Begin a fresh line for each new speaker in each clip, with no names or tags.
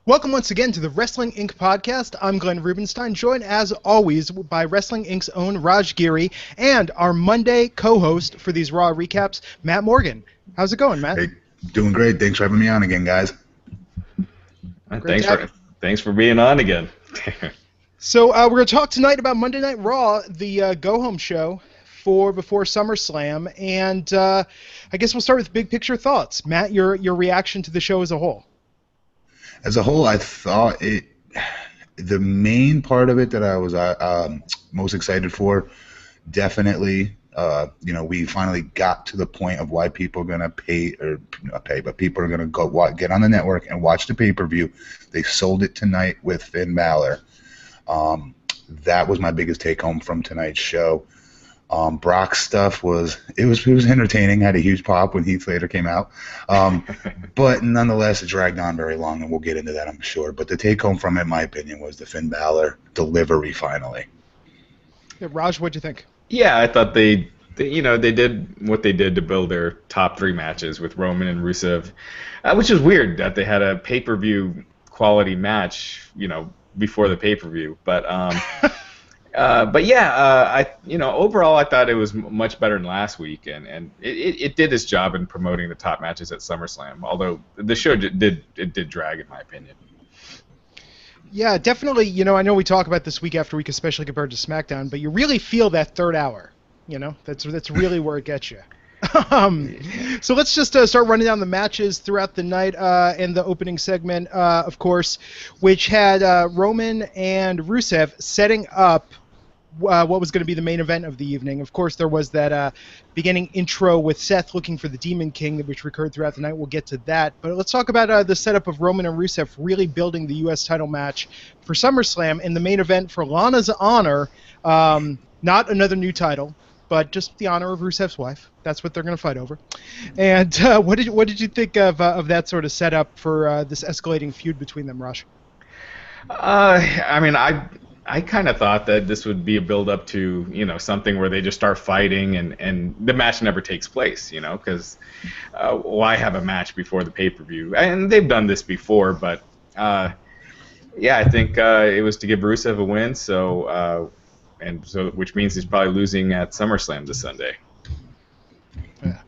Welcome once again to the Wrestling Inc. podcast. I'm Glenn Rubenstein, joined as always by Wrestling Inc.'s own Raj Giri and our Monday co-host for these Raw recaps, Matt Morgan. How's it going, Matt?
Hey, doing great. Thanks for having me on again, guys.
Thanks for being on again.
So we're going to talk tonight about Monday Night Raw, the go-home show before SummerSlam, and I guess we'll start with big picture thoughts. Matt, your reaction to the show as a whole.
As a whole, I thought the main part of it that I was most excited for, definitely, we finally got to the point of why people are going to but people are going to go get on the network and watch the pay-per-view. They sold it tonight with Finn Balor. That was my biggest take-home from tonight's show. Brock's stuff was entertaining. Had a huge pop when Heath Slater came out, but nonetheless, it dragged on very long, and we'll get into that, I'm sure. But the take home from it, in my opinion, was the Finn Balor delivery finally.
Yeah, Raj, what'd you think?
Yeah, I thought they did what they did to build their top three matches with Roman and Rusev, which is weird that they had a pay-per-view quality match, before the pay-per-view, but. Overall, I thought it was much better than last week, and it did its job in promoting the top matches at SummerSlam. Although the show did drag, in my opinion.
Yeah, definitely. I know we talk about this week after week, especially compared to SmackDown, but you really feel that third hour. That's really where it gets you. So let's just start running down the matches throughout the night and the opening segment, of course, which had Roman and Rusev setting up what was going to be the main event of the evening. Of course, there was that beginning intro with Seth looking for the Demon King, which recurred throughout the night. We'll get to that. But let's talk about the setup of Roman and Rusev really building the U.S. title match for SummerSlam in the main event for Lana's honor. Not another new title, but just the honor of Rusev's wife. That's what they're going to fight over. And what did you think of that sort of setup for this escalating feud between them, Raj?
I kind of thought that this would be a build-up to, something where they just start fighting and the match never takes place, because why have a match before the pay-per-view? And they've done this before, but, I think it was to give Rusev a win, which means he's probably losing at SummerSlam this Sunday.
Yeah.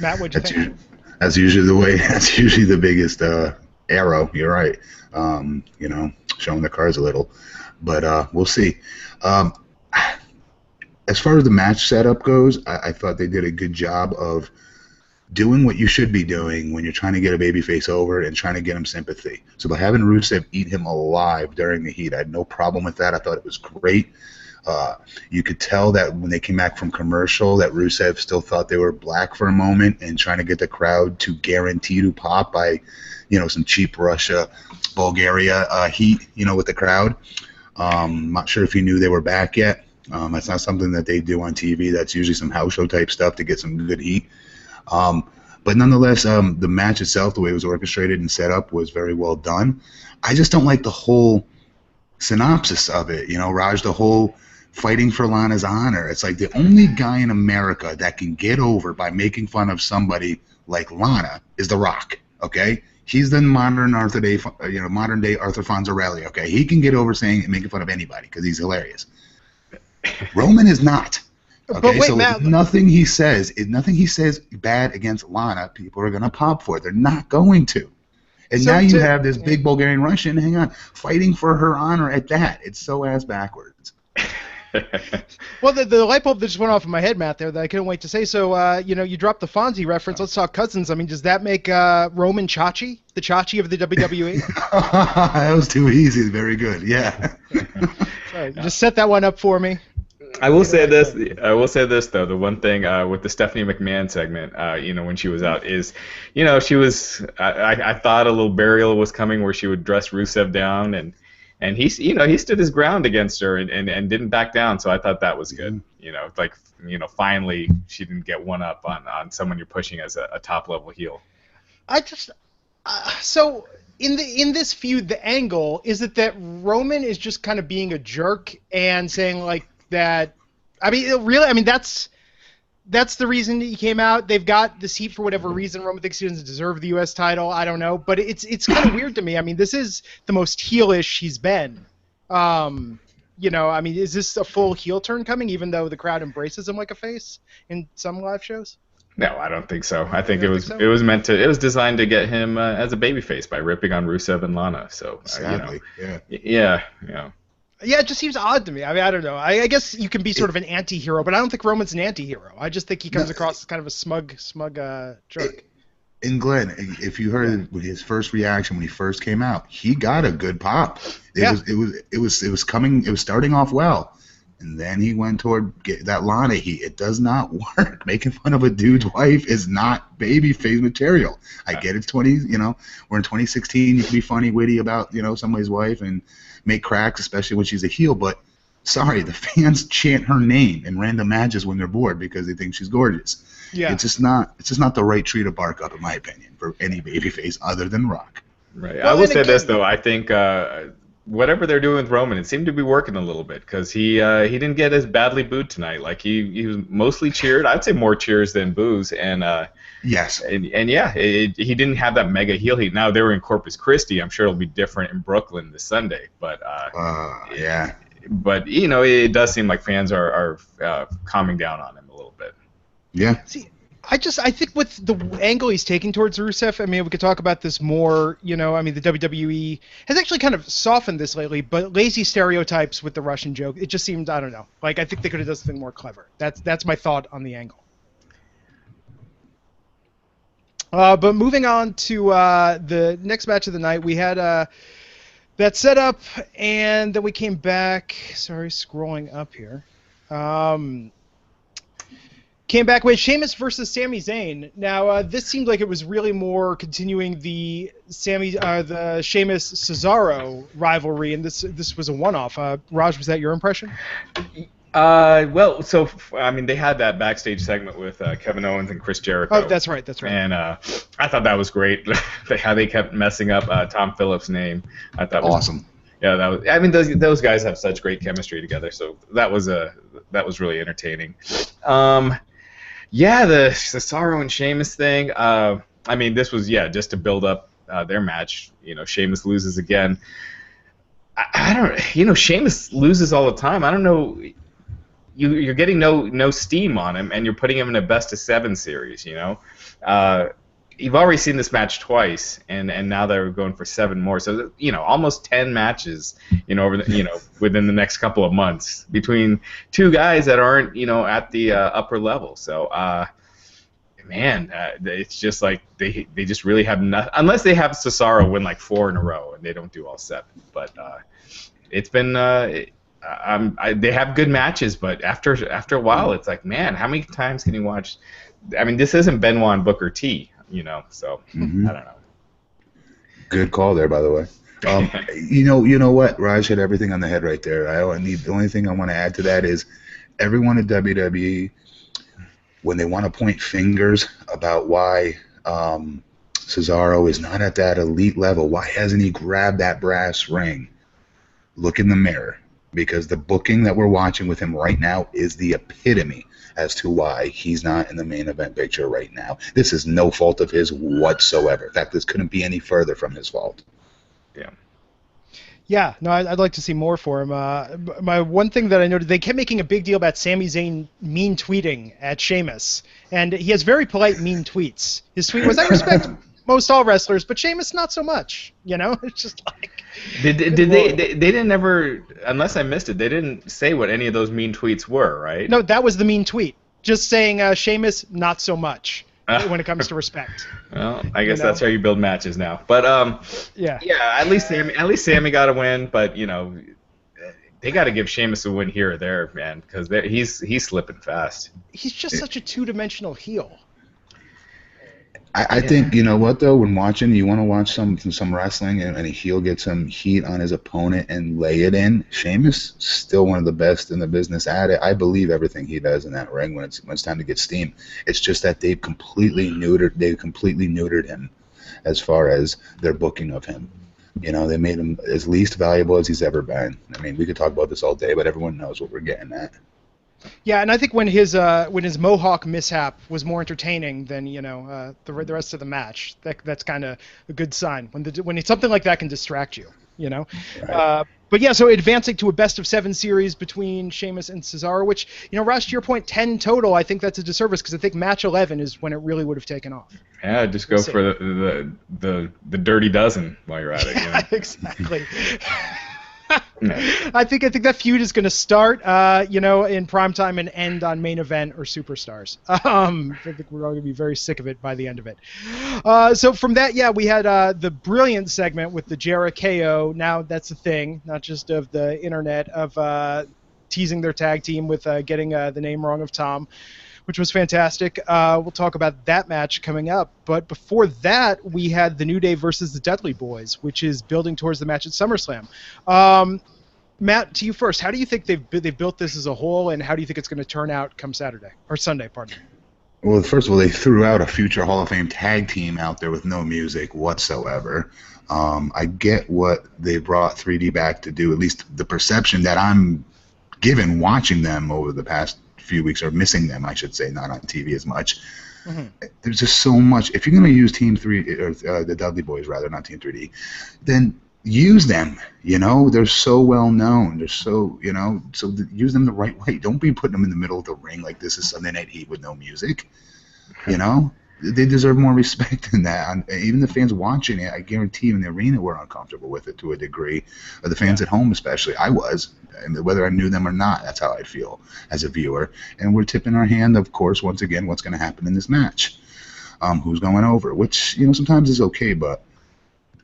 Matt, what'd you think?
That's usually the way. That's usually the biggest arrow. You're right. Showing the cards a little. But we'll see. As far as the match setup goes, I thought they did a good job of doing what you should be doing when you're trying to get a babyface over and trying to get him sympathy. So by having Rusev eat him alive during the heat, I had no problem with that. I thought it was great. You could tell that when they came back from commercial that Rusev still thought they were black for a moment and trying to get the crowd to guarantee to pop by, some cheap Russia, Bulgaria heat, with the crowd. Not sure if he knew they were back yet. That's not something that they do on TV. That's usually some house show type stuff to get some good heat. But nonetheless, the match itself, the way it was orchestrated and set up, was very well done. I just don't like the whole synopsis of it. Raj, the whole fighting for Lana's honor. It's like the only guy in America that can get over by making fun of somebody like Lana is The Rock. Okay. He's the modern day Arthur Fonzarelli. Okay, he can get over saying and making fun of anybody because he's hilarious. Roman is not. Okay,
but wait,
so
Matt,
nothing he says bad against Lana, people are gonna pop for it. They're not going to. And now you have this big Bulgarian Russian, hang on, fighting for her honor at that. It's so ass backwards.
Well, the light bulb that just went off in my head, Matt, there that I couldn't wait to say. So, you dropped the Fonzie reference. Let's talk cousins. I mean, does that make Roman Chachi, the Chachi of the WWE?
That was too easy. Very good. Yeah.
Sorry, just set that one up for me.
I will say this though. The one thing with the Stephanie McMahon segment, when she was out, is, she was. I thought a little burial was coming where she would dress Rusev down, and he stood his ground against her and didn't back down. So I thought that was good. Finally she didn't get one up on someone you're pushing as a top level heel.
So in this feud, the angle is it that Roman is just kind of being a jerk and saying like that. I mean, really, I mean that's that's the reason he came out. They've got this heat for whatever reason. Roman thinks he doesn't deserve the U.S. title. I don't know, but it's kind of weird to me. I mean, this is the most heelish he's been. I mean, is this a full heel turn coming, even though the crowd embraces him like a face in some live shows?
No, I don't think so. I think it was designed to get him as a babyface by ripping on Rusev and Lana. So
sadly,
yeah.
Yeah, it just seems odd to me. I mean, I don't know. I guess you can be sort of an anti-hero, but I don't think Roman's an anti-hero. I just think he comes across as kind of a smug jerk.
And Glenn, if you heard his first reaction when he first came out, he got a good pop. It was starting off well, and then he went toward that Lana heat. It does not work. Making fun of a dude's wife is not babyface material. I get it's we're in 2016. You can be funny, witty about somebody's wife and make cracks, especially when she's a heel. But sorry, the fans chant her name in random matches when they're bored because they think she's gorgeous.
Yeah.
It's just not the right tree to bark up, in my opinion, for any babyface other than Rock.
Right. Well, I will say this though. I think whatever they're doing with Roman, it seemed to be working a little bit because he didn't get as badly booed tonight. Like he was mostly cheered. I'd say more cheers than boos. And
yes.
And yeah, he didn't have that mega heel heat. Now they were in Corpus Christi. I'm sure it'll be different in Brooklyn this Sunday. But
yeah.
But it does seem like fans are calming down on him a little bit.
Yeah.
See, I think with the angle he's taking towards Rusev, I mean, we could talk about this more, I mean, the WWE has actually kind of softened this lately, but lazy stereotypes with the Russian joke, it just seemed, I don't know. Like, I think they could have done something more clever. That's my thought on the angle. But moving on to the next match of the night, we had that setup, and then we came back. Sorry, scrolling up here. Came back with Sheamus versus Sami Zayn. Now, this seemed like it was really more continuing the Sheamus Cesaro rivalry, and this was a one-off. Raj, was that your impression?
Well, so I mean, they had that backstage segment with Kevin Owens and Chris Jericho.
Oh, that's right.
And I thought that was great. How they kept messing up Tom Phillips' name. I thought was
awesome.
Yeah, that was. I mean, those guys have such great chemistry together. So that was really entertaining. Yeah, the Cesaro and Sheamus thing. I mean, this was just to build up their match. Sheamus loses again. I don't. Sheamus loses all the time. I don't know. You're getting no steam on him, and you're putting him in a best-of-7 series. You've already seen this match twice, and now they're going for 7 more. So almost 10 matches. Over within the next couple of months between two guys that aren't at the upper level. So man, it's just like they just really have nothing unless they have Cesaro win like 4 in a row, and they don't do all 7. But it's been. They have good matches, but after a while, it's like, man, how many times can you watch? I mean, this isn't Benoit and Booker T, so I don't know.
Good call there, by the way. You know what? Raj hit everything on the head right there. The only thing I want to add to that is everyone at WWE, when they want to point fingers about why Cesaro is not at that elite level, why hasn't he grabbed that brass ring? Look in the mirror. Because the booking that we're watching with him right now is the epitome as to why he's not in the main event picture right now. This is no fault of his whatsoever. In fact, this couldn't be any further from his fault.
Yeah.
Yeah, no, I'd like to see more for him. My one thing that I noted, they kept making a big deal about Sami Zayn mean tweeting at Sheamus, and he has very polite mean tweets. His tweet was, "I respect most all wrestlers, but Sheamus not so much." It's just like.
They didn't ever, unless I missed it, they didn't say what any of those mean tweets were, right?
No, that was the mean tweet. Just saying Sheamus not so much when it comes to respect.
Well, I guess that's how you build matches now. But yeah, at least Sami got a win, but they got to give Sheamus a win here or there, man, because he's slipping fast.
He's just such a two-dimensional heel.
I think, you know what, though, when watching, you want to watch some wrestling and a heel get some heat on his opponent and lay it in. Sheamus still one of the best in the business at it. I believe everything he does in that ring when it's time to get steam. It's just that they've completely neutered him as far as their booking of him. They made him as least valuable as he's ever been. I mean, we could talk about this all day, but everyone knows what we're getting at.
Yeah, and I think when his Mohawk mishap was more entertaining than the rest of the match, that's kind of a good sign when something like that can distract you.
Right.
But yeah, so advancing to a best of 7 series between Sheamus and Cesaro, which Raj, to your point, 10 total. I think that's a disservice because I think match 11 is when it really would have taken off.
Yeah, just go for the dirty dozen while you're at it.
Yeah, exactly. I think that feud is going to start, in primetime and end on main event or superstars. I think we're all going to be very sick of it by the end of it. So from that, we had the brilliant segment with the Jericho. Now that's a thing, not just of the internet, of teasing their tag team with getting the name wrong of Tom, which was fantastic. We'll talk about that match coming up. But before that, we had the New Day versus the Dudley Boys, which is building towards the match at SummerSlam. Matt, to you first. How do you think they've built this as a whole, and how do you think it's going to turn out come Saturday or Sunday? Pardon me.
Well, first of all, they threw out a future Hall of Fame tag team out there with no music whatsoever. I get what they brought 3D back to do, at least the perception that I'm given watching them over the past few weeks, or missing them, I should say, not on TV as much. Mm-hmm. There's just so much. If you're going to use Team 3, or the Dudley Boys, rather, not Team 3D, then use them. They're so well known. They're so, use them the right way. Don't be putting them in the middle of the ring like this is Sunday Night Heat with no music. They deserve more respect than that. And even the fans watching it, I guarantee you in the arena were uncomfortable with it to a degree. The fans at home especially, I was. And whether I knew them or not, that's how I feel as a viewer. And we're tipping our hand, of course, once again, what's going to happen in this match. Who's going over, which, sometimes is okay, but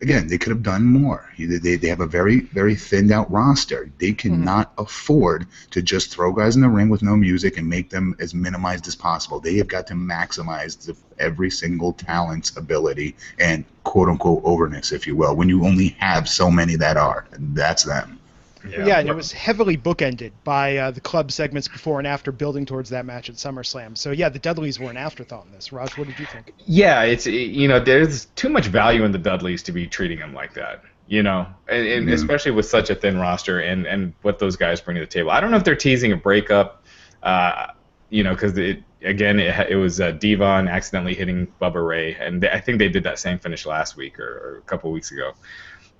again, they could have done more. They have a very, very thinned out roster. They cannot afford to just throw guys in the ring with no music and make them as minimized as possible. They have got to maximize every single talent's ability and quote-unquote overness, if you will, when you only have so many that are, and that's them.
Yeah, and it was heavily bookended by the club segments before and after, building towards that match at SummerSlam. So yeah, the Dudleys were an afterthought in this. Raj, what did you think?
Yeah, it's there's too much value in the Dudleys to be treating them like that. And especially with such a thin roster and what those guys bring to the table. I don't know if they're teasing a breakup, because it was Devon accidentally hitting Bubba Ray, and I think they did that same finish last week or a couple weeks ago.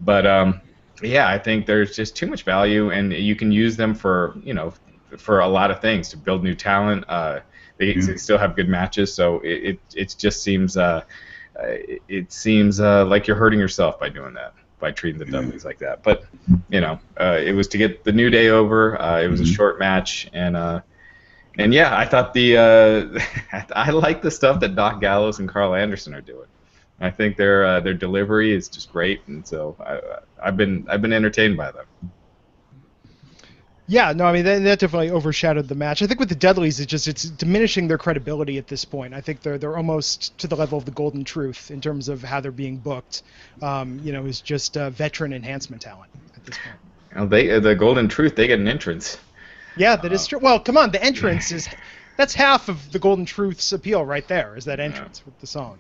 But yeah, I think there's just too much value, and you can use them for a lot of things to build new talent. They still have good matches, so it just seems like you're hurting yourself by doing that, by treating the Dudleys like that. But it was to get the New Day over. It was a short match, and yeah, I thought I like the stuff that Doc Gallows and Carl Anderson are doing. I think their delivery is just great, and so I've been entertained by them.
Yeah, no, I mean that definitely overshadowed the match. I think with the Dudleys, it's diminishing their credibility at this point. I think they're almost to the level of the Golden Truth in terms of how they're being booked. Is just veteran enhancement talent at this point.
Well, the Golden Truth, they get an entrance.
Yeah, that is true. Well, come on, the entrance that's half of the Golden Truth's appeal right there, is that entrance with the song,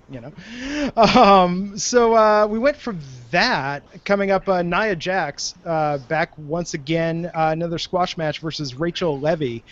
So we went from that, coming up, Nia Jax back once again, another squash match versus Rachel Levy.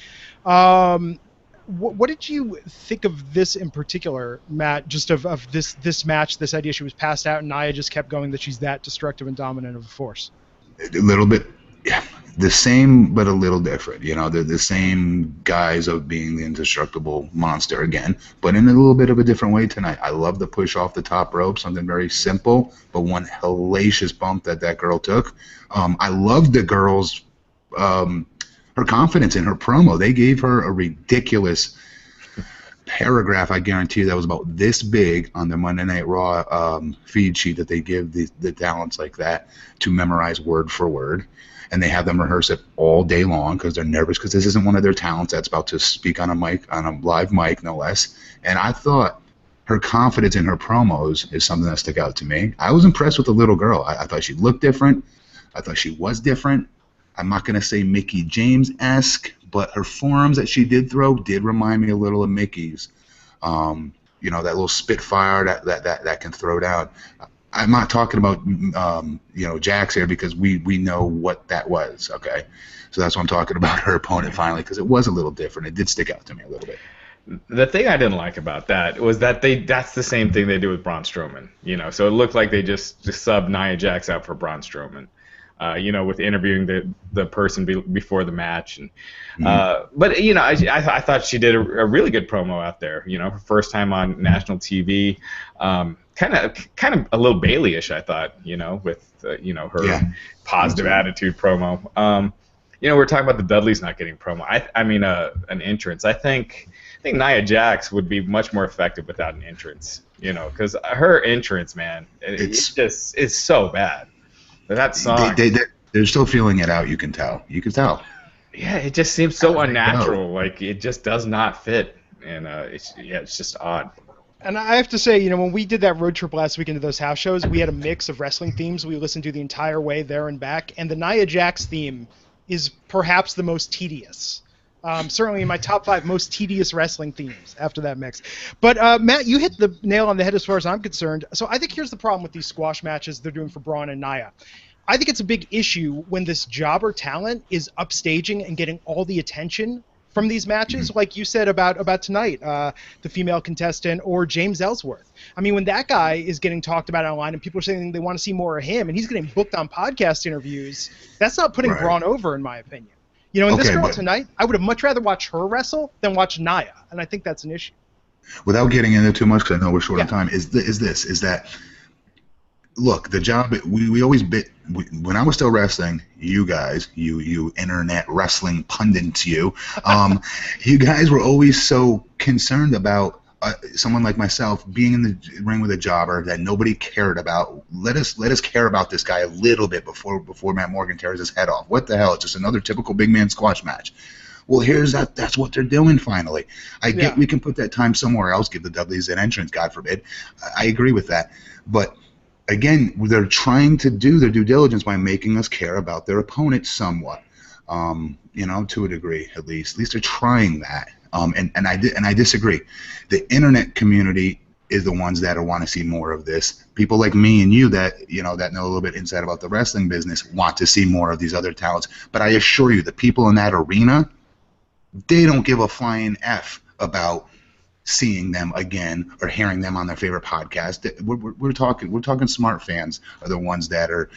What did you think of this in particular, Matt, just of this match, this idea she was passed out and Nia just kept going, that she's that destructive and dominant of a force?
A little bit. Yeah, the same, but a little different. They're the same guys of being the indestructible monster again, but in a little bit of a different way tonight. I love the push off the top rope, something very simple, but one hellacious bump that girl took. I love the girl's her confidence in her promo. They gave her a ridiculous paragraph, I guarantee you, that was about this big on the Monday Night Raw feed sheet that they give the talents like that to memorize word for word. And they have them rehearse it all day long because they're nervous because this isn't one of their talents that's about to speak on a live mic, no less. And I thought her confidence in her promos is something that stuck out to me. I was impressed with the little girl. I thought she looked different. I thought she was different. I'm not going to say Mickie James-esque, but her forearms that she did throw did remind me a little of Mickey's. That little Spitfire that can throw down. I'm not talking about Jax here because we know what that was. Okay, so that's why I'm talking about her opponent finally, because it was a little different. It did stick out to me a little bit.
The thing I didn't like about that was that that's the same thing they do with Braun Strowman. So it looked like they just subbed Nia Jax out for Braun Strowman. With interviewing the person before the match, and but I thought she did a really good promo out there. Her first time on national TV, kind of a little Bayley-ish, I thought. With her positive attitude promo. We're talking about the Dudleys not getting promo. I mean an entrance. I think Nia Jax would be much more effective without an entrance. Because her entrance, man, it's so bad. That song.
They're still feeling it out. You can tell.
Yeah, it just seems so unnatural. Like it just does not fit, and it's just odd.
And I have to say, when we did that road trip last week into those house shows, we had a mix of wrestling themes we listened to the entire way there and back, and the Nia Jax theme is perhaps the most tedious. Certainly in my top 5 most tedious wrestling themes after that mix. But, Matt, you hit the nail on the head as far as I'm concerned. So I think here's the problem with these squash matches they're doing for Braun and Nia. I think it's a big issue when this jobber talent is upstaging and getting all the attention from these matches, like you said about tonight, the female contestant, or James Ellsworth. I mean, when that guy is getting talked about online and people are saying they want to see more of him, and he's getting booked on podcast interviews, that's not putting Braun over, in my opinion. This girl tonight, I would have much rather watched her wrestle than watch Nia, and I think that's an issue.
Without getting into too much, because I know we're short on time, is that look, the job we always when I was still wrestling, you guys, you internet wrestling pundits, you guys were always so concerned about someone like myself being in the ring with a jobber that nobody cared about. Let us care about this guy a little bit before Matt Morgan tears his head off. What the hell? It's just another typical big man squash match. Well, that's what they're doing finally. I get we can put that time somewhere else, give the Dudleys an entrance, God forbid. I agree with that. But again, they're trying to do their due diligence by making us care about their opponent somewhat. To a degree at least. At least they're trying that. And I disagree. The internet community is the ones that want to see more of this. People like me and you that that know a little bit inside about the wrestling business want to see more of these other talents. But I assure you, the people in that arena, they don't give a flying F about seeing them again or hearing them on their favorite podcast. We're talking smart fans are the ones that are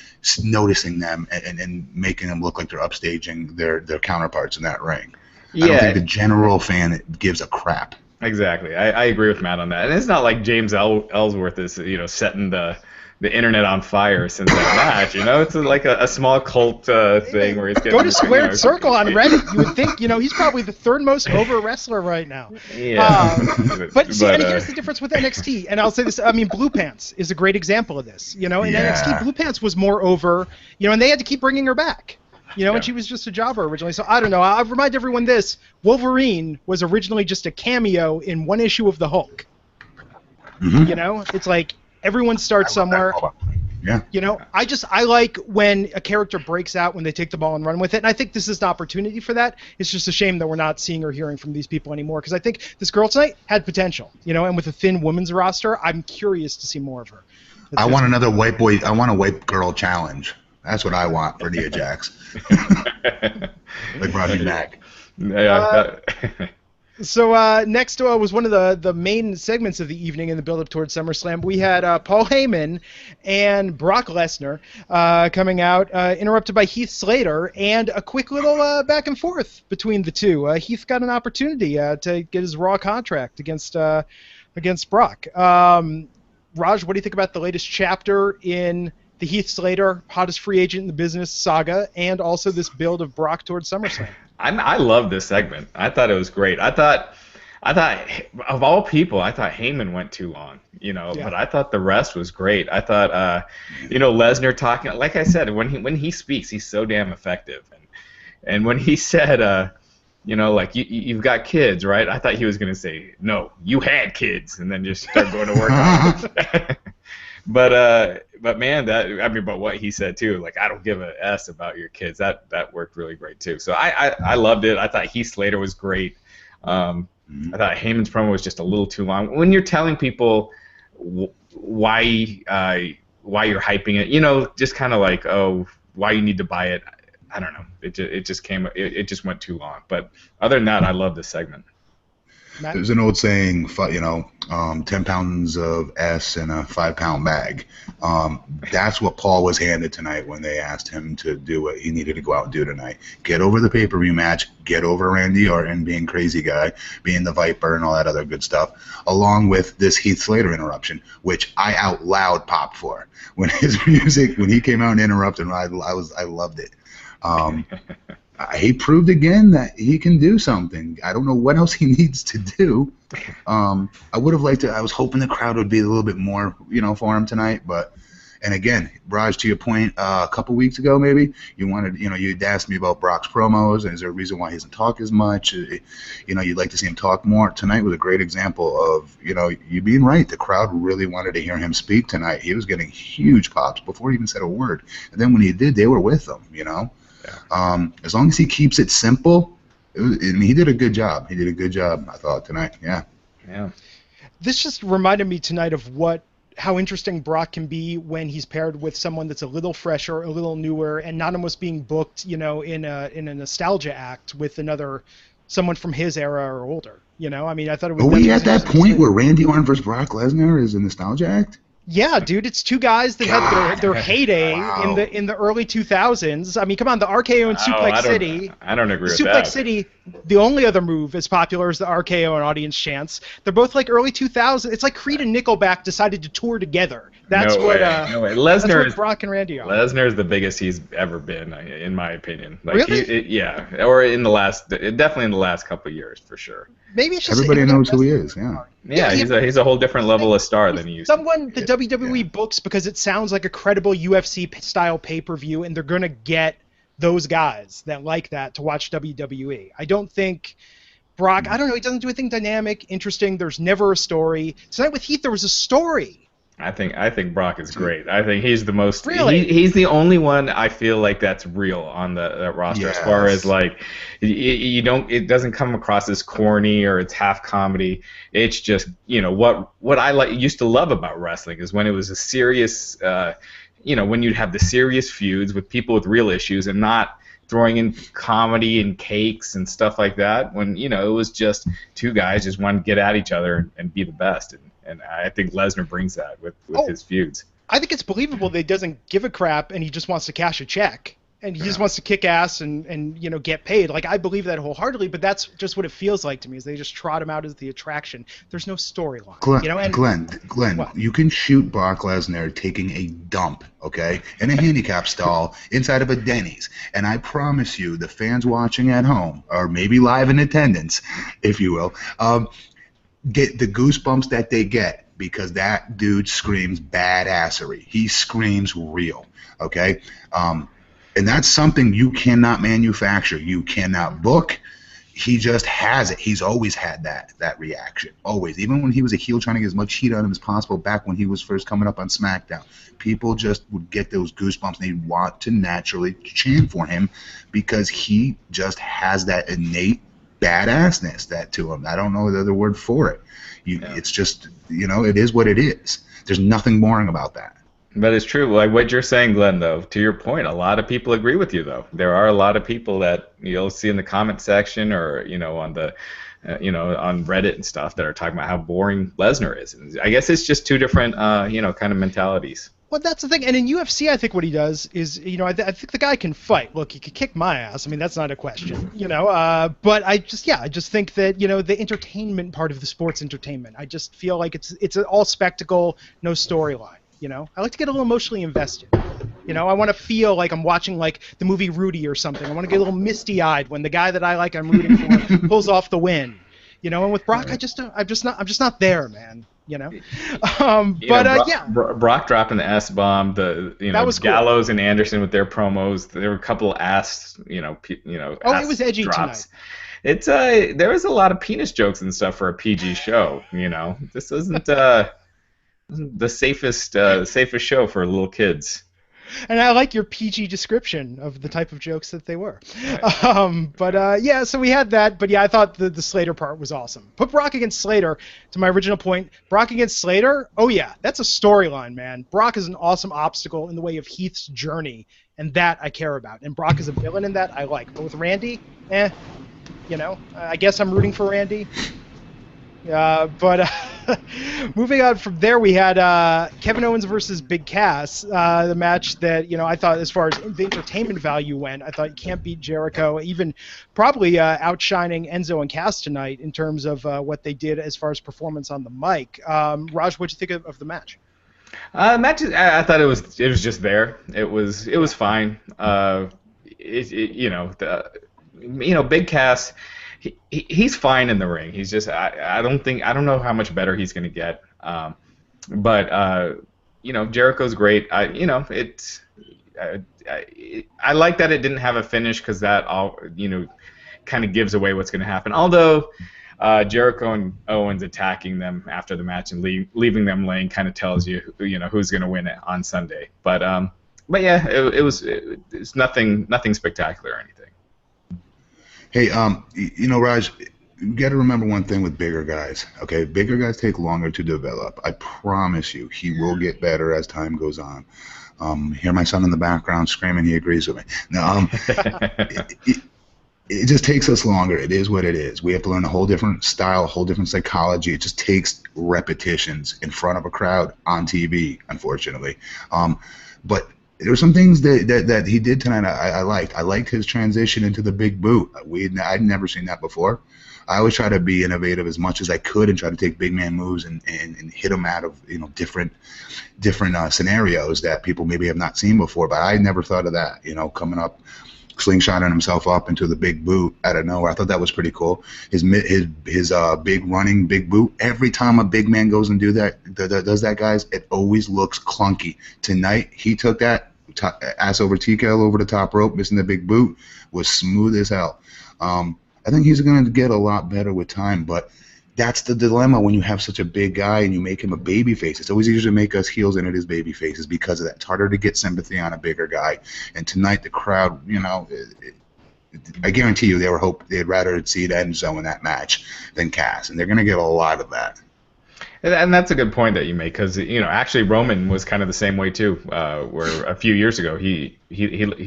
noticing them and making them look like they're upstaging their counterparts in that ring. I don't think the general fan gives a crap.
Exactly. I agree with Matt on that. And it's not like James Ellsworth is, setting the internet on fire since that match. It's like a small cult thing where he's getting...
Go to Squared Circle on Reddit. You would think, he's probably the third most over wrestler right now.
Yeah.
But here's the difference with NXT. And I'll say this, Blue Pants is a great example of this. In NXT, Blue Pants was more over, and they had to keep bringing her back. And she was just a jobber originally. So I don't know. I'll remind everyone this. Wolverine was originally just a cameo in one issue of the Hulk. Mm-hmm. It's like everyone starts somewhere.
Yeah.
I like when a character breaks out, when they take the ball and run with it. And I think this is an opportunity for that. It's just a shame that we're not seeing or hearing from these people anymore. Because I think this girl tonight had potential, and with a thin women's roster, I'm curious to see more of her.
I want another white boy. I want a white girl challenge. That's what I want for Nia Jax. Like Robbie Mack.
So next was one of the main segments of the evening in the build-up towards SummerSlam. We had Paul Heyman and Brock Lesnar coming out, interrupted by Heath Slater, and a quick little back and forth between the two. Heath got an opportunity to get his Raw contract against Brock. Raj, what do you think about the latest chapter in the Heath Slater, hottest free agent in the business saga, and also this build of Brock towards SummerSlam?
I love this segment. I thought it was great. I thought of all people, I thought Heyman went too long, but I thought the rest was great. I thought, Lesnar talking, like I said, when he speaks, he's so damn effective. And when he said, like you've got kids, right? I thought he was gonna say, no, you had kids, and then just start going to work on it. But man, but what he said too, like I don't give a S about your kids. That worked really great too. So I loved it. I thought Heath Slater was great. I thought Heyman's promo was just a little too long. When you're telling people why why you're hyping it. You know, just kind of like, oh, why you need to buy it. I don't know. It just went too long. But other than that, I love this segment.
Matt?
There's an old saying, 10 pounds of S in a 5-pound bag. That's what Paul was handed tonight when they asked him to do what he needed to go out and do tonight. Get over the pay-per-view match, get over Randy Orton being crazy guy, being the Viper and all that other good stuff, along with this Heath Slater interruption, which I out loud popped for. When his music, when he came out and interrupted, I loved it. He proved again that he can do something. I don't know what else he needs to do. I would have liked to. I was hoping the crowd would be a little bit more, for him tonight. And again, Raj, to your point, a couple weeks ago, maybe you'd asked me about Brock's promos, and is there a reason why he doesn't talk as much? You'd like to see him talk more. Tonight was a great example of, you being right. The crowd really wanted to hear him speak tonight. He was getting huge pops before he even said a word, and then when he did, they were with him. As long as he keeps it simple, he did a good job. He did a good job, I thought, tonight. Yeah.
Yeah.
This just reminded me tonight of how interesting Brock can be when he's paired with someone that's a little fresher, a little newer, and not almost being booked, in a nostalgia act with someone from his era or older. I thought it was.
Are we at that point where Randy Orton versus Brock Lesnar is a nostalgia act?
Yeah, dude, it's two guys that had their heyday in the early 2000s. I mean, come on, the RKO and Suplex City.
I don't agree with
Suplex
that.
City, the only other move as popular as the RKO and audience chants. They're both like early 2000s. It's like Creed and Nickelback decided to tour together. That's
No way.
That's what Brock and Randy are.
Lesnar is the biggest he's ever been, in my opinion.
Really?
Yeah, or definitely in the last couple of years for sure.
Maybe it's just
everybody knows who he is. Yeah.
Yeah, he's a whole different level of star than he used to be.
Someone the WWE books because it sounds like a credible UFC style pay-per-view, and they're gonna get those guys that like that to watch WWE. I don't think Brock. I don't know. He doesn't do anything dynamic, interesting. There's never a story. Tonight with Heath, there was a story.
I think Brock is great. I think he's the most.
Really?
He's the only one I feel like that's real on the roster.
Yes.
As far as like, it doesn't come across as corny or it's half comedy. It's just what I used to love about wrestling is when it was a serious, when you'd have the serious feuds with people with real issues and not throwing in comedy and cakes and stuff like that. When it was just two guys just wanting to get at each other and be the best. And I think Lesnar brings that with his feuds.
I think it's believable that he doesn't give a crap and he just wants to cash a check. And he just wants to kick ass and get paid. Like, I believe that wholeheartedly, but that's just what it feels like to me, is they just trot him out as the attraction. There's no storyline.
Glenn,
what?
You can shoot Brock Lesnar taking a dump, okay, in a handicap stall inside of a Denny's. And I promise you, the fans watching at home, or maybe live in attendance, if you will, get the goosebumps that they get because that dude screams badassery. He screams real, okay? And that's something you cannot manufacture. You cannot book. He just has it. He's always had that reaction. Always. Even when he was a heel trying to get as much heat on him as possible back when he was first coming up on SmackDown. People just would get those goosebumps. They'd want to naturally chant for him because he just has that innate badassness to him. I don't know the other word for it. It's just, it is what it is. There's nothing boring about that.
But it's true. Like what you're saying, Glenn, though, to your point, a lot of people agree with you, though. There are a lot of people that you'll see in the comment section or, on the, on Reddit and stuff that are talking about how boring Lesnar is. And I guess it's just two different, kind of mentalities.
Well, that's the thing. And in UFC, I think what he does is, I think the guy can fight. Look, he could kick my ass. I mean, that's not a question, But I just think that, the entertainment part of the sport's entertainment, I just feel like it's all spectacle, no storyline. I like to get a little emotionally invested. I want to feel like I'm watching like the movie Rudy or something. I want to get a little misty-eyed when the guy that I like I'm rooting for pulls off the win. And with Brock, I'm just not there, man.
Brock dropping the S-bomb, that was Gallows cool. And Anderson with their promos. There were a couple of ass, it
was edgy
drops.
tonight.
It's there was a lot of penis jokes and stuff for a PG show. This isn't the safest show for little kids.
And I like your PG description of the type of jokes that they were.
Right.
Yeah, so we had that. But yeah, I thought the Slater part was awesome. Put Brock against Slater, to my original point. Brock against Slater, oh yeah, that's a storyline, man. Brock is an awesome obstacle in the way of Heath's journey, and that I care about. And Brock is a villain in that I like. But with Randy, I guess I'm rooting for Randy. Moving on from there, we had Kevin Owens versus Big Cass, the match that, I thought as far as the entertainment value went, I thought you can't beat Jericho, even probably outshining Enzo and Cass tonight in terms of what they did as far as performance on the mic. Raj, what'd you think of the match?
Match, I thought it was just there. It was fine. Big Cass. He's fine in the ring. He's just I don't know how much better he's going to get. But Jericho's great. I like that it didn't have a finish because that all kind of gives away what's going to happen. Although Jericho and Owens attacking them after the match and leaving them laying kind of tells you who's going to win it on Sunday. But yeah, it's nothing spectacular or anything.
Hey, Raj, you got to remember one thing with bigger guys. Okay, bigger guys take longer to develop. I promise you, he will get better as time goes on. Hear my son in the background screaming. He agrees with me. No, it just takes us longer. It is what it is. We have to learn a whole different style, a whole different psychology. It just takes repetitions in front of a crowd on TV, unfortunately. But there were some things that he did tonight I liked. I liked his transition into the big boot. I'd never seen that before. I always try to be innovative as much as I could and try to take big man moves and hit them out of different scenarios that people maybe have not seen before. But I never thought of that. Coming up, slingshotting himself up into the big boot out of nowhere. I thought that was pretty cool. His big running big boot. Every time a big man goes and does that, guys, it always looks clunky. Tonight he took that ass over TKO over the top rope, missing the big boot, was smooth as hell. I think he's going to get a lot better with time, but that's the dilemma when you have such a big guy and you make him a baby face. It's always easier to make us heels than it is baby faces because of that. It's harder to get sympathy on a bigger guy. And tonight the crowd, I guarantee you they'd rather see Enzo in that match than Cass, and they're going to get a lot of that.
And that's a good point that you make because actually Roman was kind of the same way too. Where a few years ago he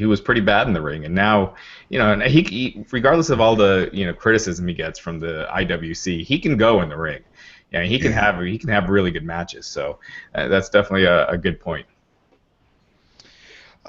was pretty bad in the ring, and now and he regardless of all the criticism he gets from the IWC, he can go in the ring. Yeah, he can have really good matches. So that's definitely a good point.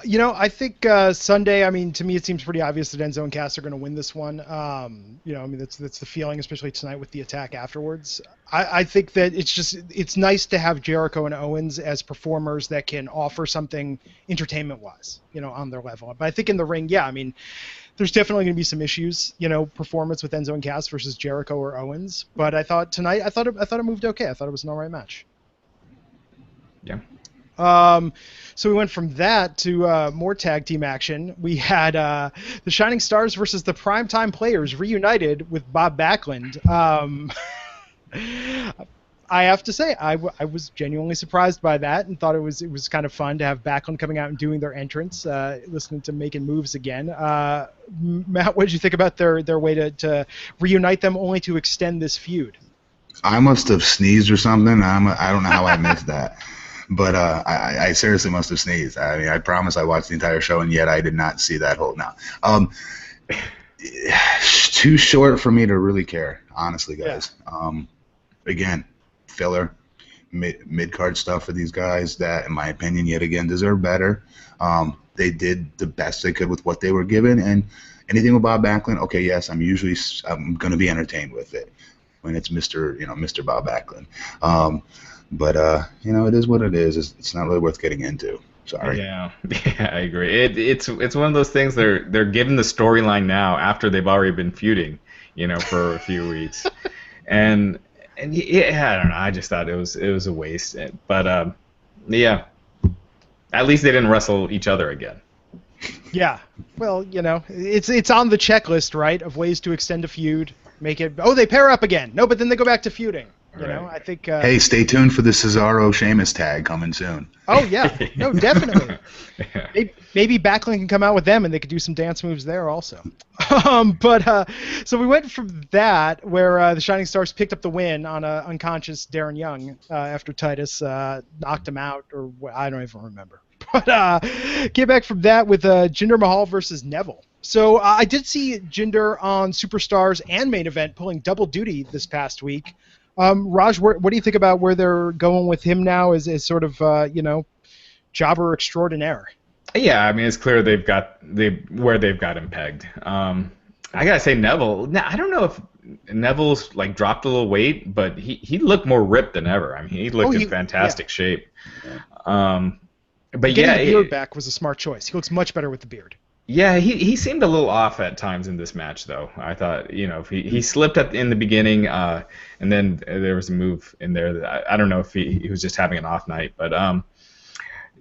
I think Sunday, to me it seems pretty obvious that Enzo and Cass are going to win this one. That's the feeling, especially tonight with the attack afterwards. I think that it's nice to have Jericho and Owens as performers that can offer something entertainment-wise, on their level. But I think in the ring, there's definitely going to be some issues, performance with Enzo and Cass versus Jericho or Owens. But I thought tonight, I thought it moved okay. I thought it was an all right match.
Yeah.
So we went from that to more tag team action. We had the Shining Stars versus the Primetime Players reunited with Bob Backlund. I have to say, I was genuinely surprised by that and thought it was kind of fun to have Backlund coming out and doing their entrance, listening to making moves again. Matt, what did you think about their way to reunite them only to extend this feud?
I must have sneezed or something. I don't know how I missed that. But I seriously must have sneezed. I promise I watched the entire show, and yet I did not see that whole. Too short for me to really care, honestly, guys. Yeah. Again, filler, mid-card stuff for these guys that, in my opinion, yet again, deserve better. They did the best they could with what they were given, and anything with Bob Backlund, okay, yes, I'm going to be entertained with it when it's Mr. Bob Backlund. But it is what it is. It's not really worth getting into. Sorry.
Yeah, I agree. It's one of those things they're given the storyline now after they've already been feuding, for a few weeks, and yeah, I don't know. I just thought it was a waste. But yeah, at least they didn't wrestle each other again.
Yeah. Well, it's on the checklist, right, of ways to extend a feud. Make it. Oh, they pair up again. No, but then they go back to feuding. You know, I think.
Hey, stay tuned for the Cesaro Sheamus tag coming soon.
Oh yeah, no, definitely.
Yeah.
Maybe Backlund can come out with them, and they could do some dance moves there also. So we went from that, where the Shining Stars picked up the win on a unconscious Darren Young after Titus knocked him out, or I don't even remember. But came back from that with Jinder Mahal versus Neville. So I did see Jinder on Superstars and Main Event pulling double duty this past week. Raj, what do you think about where they're going with him now as sort of, jobber extraordinaire?
Yeah, I mean, it's clear where they've got him pegged. I gotta say, Neville. Now, I don't know if Neville's like dropped a little weight, but he looked more ripped than ever. I mean, he looked in fantastic shape. But
getting the beard back was a smart choice. He looks much better with the beard.
Yeah, he seemed a little off at times in this match, though. I thought, he slipped in the beginning, and then there was a move in there that I don't know if he was just having an off night, but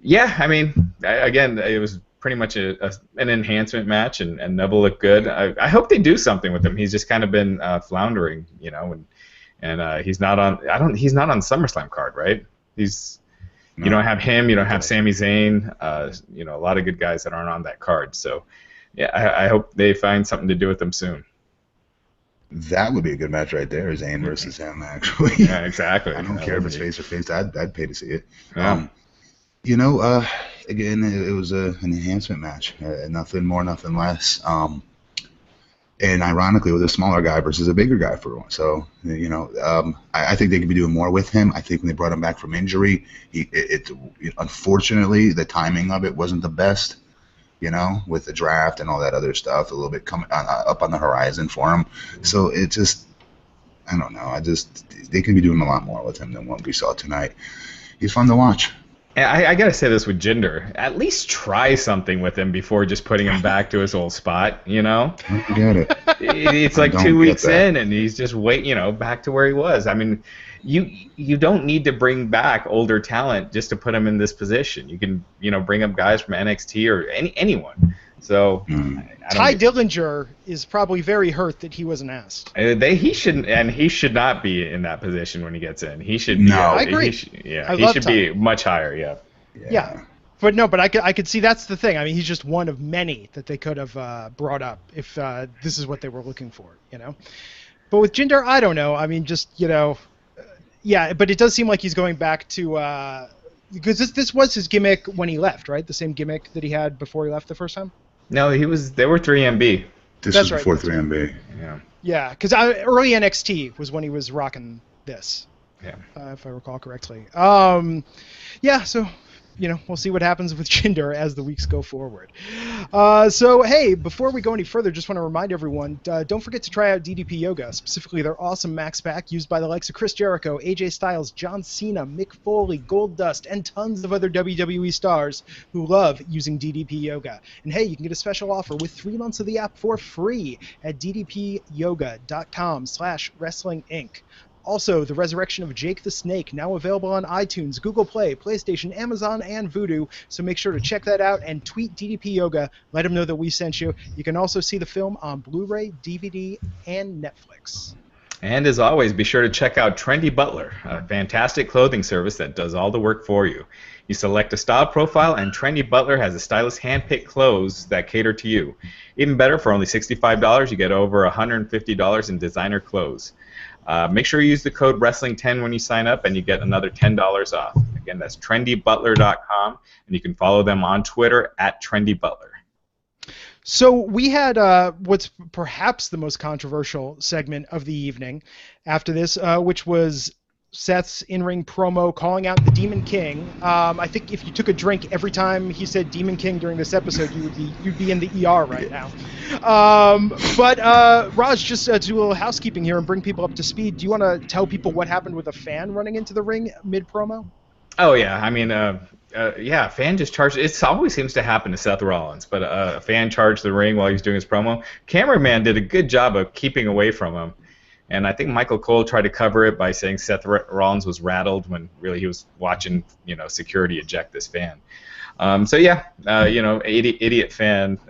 yeah, I mean, again, it was pretty much an enhancement match, and Neville looked good. I hope they do something with him. He's just kind of been floundering, and he's not on SummerSlam card, right? You don't have him. You don't have Sami Zayn. A lot of good guys that aren't on that card. So, yeah, I hope they find something to do with them soon.
That would be a good match right there, Zayn versus him, actually.
Yeah, exactly.
I don't care if it's face or face. I'd pay to see it.
Yeah.
Again, it was an enhancement match. Nothing more, nothing less. And ironically, with a smaller guy versus a bigger guy for once. So, I think they could be doing more with him. I think when they brought him back from injury, unfortunately, the timing of it wasn't the best, with the draft and all that other stuff, a little bit coming up on the horizon for him. So it just, I don't know. They could be doing a lot more with him than what we saw tonight. He's fun to watch.
I got to say this with Jinder. At least try something with him before just putting him back to his old spot,
I get it.
It's like 2 weeks in, and he's just back to where he was. I mean, you don't need to bring back older talent just to put him in this position. You can, bring up guys from NXT or anyone. So
Ty Dillinger is probably very hurt that he wasn't asked.
He shouldn't, and he should not be in that position when he gets in. He should be.
I agree.
He should be much higher.
Yeah. But I could see that's the thing. I mean, he's just one of many that they could have brought up if this is what they were looking for, But with Jinder, I don't know. I mean, just yeah. But it does seem like he's going back to because this was his gimmick when he left, right? The same gimmick that he had before he left the first time.
No, they were 3MB.
This was before 3MB.
Yeah.
Yeah, because early NXT was when he was rocking this.
Yeah.
If I recall correctly. Yeah, so, we'll see what happens with Jinder as the weeks go forward. So, hey, before we go any further, just want to remind everyone, don't forget to try out DDP Yoga, specifically their awesome Max Pack used by the likes of Chris Jericho, AJ Styles, John Cena, Mick Foley, Goldust, and tons of other WWE stars who love using DDP Yoga. And hey, you can get a special offer with 3 months of the app for free at ddpyoga.com/wrestlinginc. Also, The Resurrection of Jake the Snake, now available on iTunes, Google Play, PlayStation, Amazon, and Vudu. So make sure to check that out and tweet DDP Yoga. Let them know that we sent you. You can also see the film on Blu-ray, DVD, and Netflix.
And as always, be sure to check out Trendy Butler, a fantastic clothing service that does all the work for you. You select a style profile, and Trendy Butler has a stylist hand-picked clothes that cater to you. Even better, for only $65, you get over $150 in designer clothes. Make sure you use the code Wrestling10 when you sign up, and you get another $10 off. Again, that's trendybutler.com, and you can follow them on Twitter at TrendyButler.
So we had what's perhaps the most controversial segment of the evening after this, which was Seth's in-ring promo calling out the Demon King. I think if you took a drink every time he said Demon King during this episode, you'd be in the ER right now. But Raj, just to do a little housekeeping here and bring people up to speed, do you want to tell people what happened with a fan running into the ring mid-promo?
Oh, yeah. I mean, a fan just charged. It always seems to happen to Seth Rollins, but a fan charged the ring while he was doing his promo. Cameraman did a good job of keeping away from him. And I think Michael Cole tried to cover it by saying Seth Rollins was rattled when really he was watching, security eject this fan. Idiot fan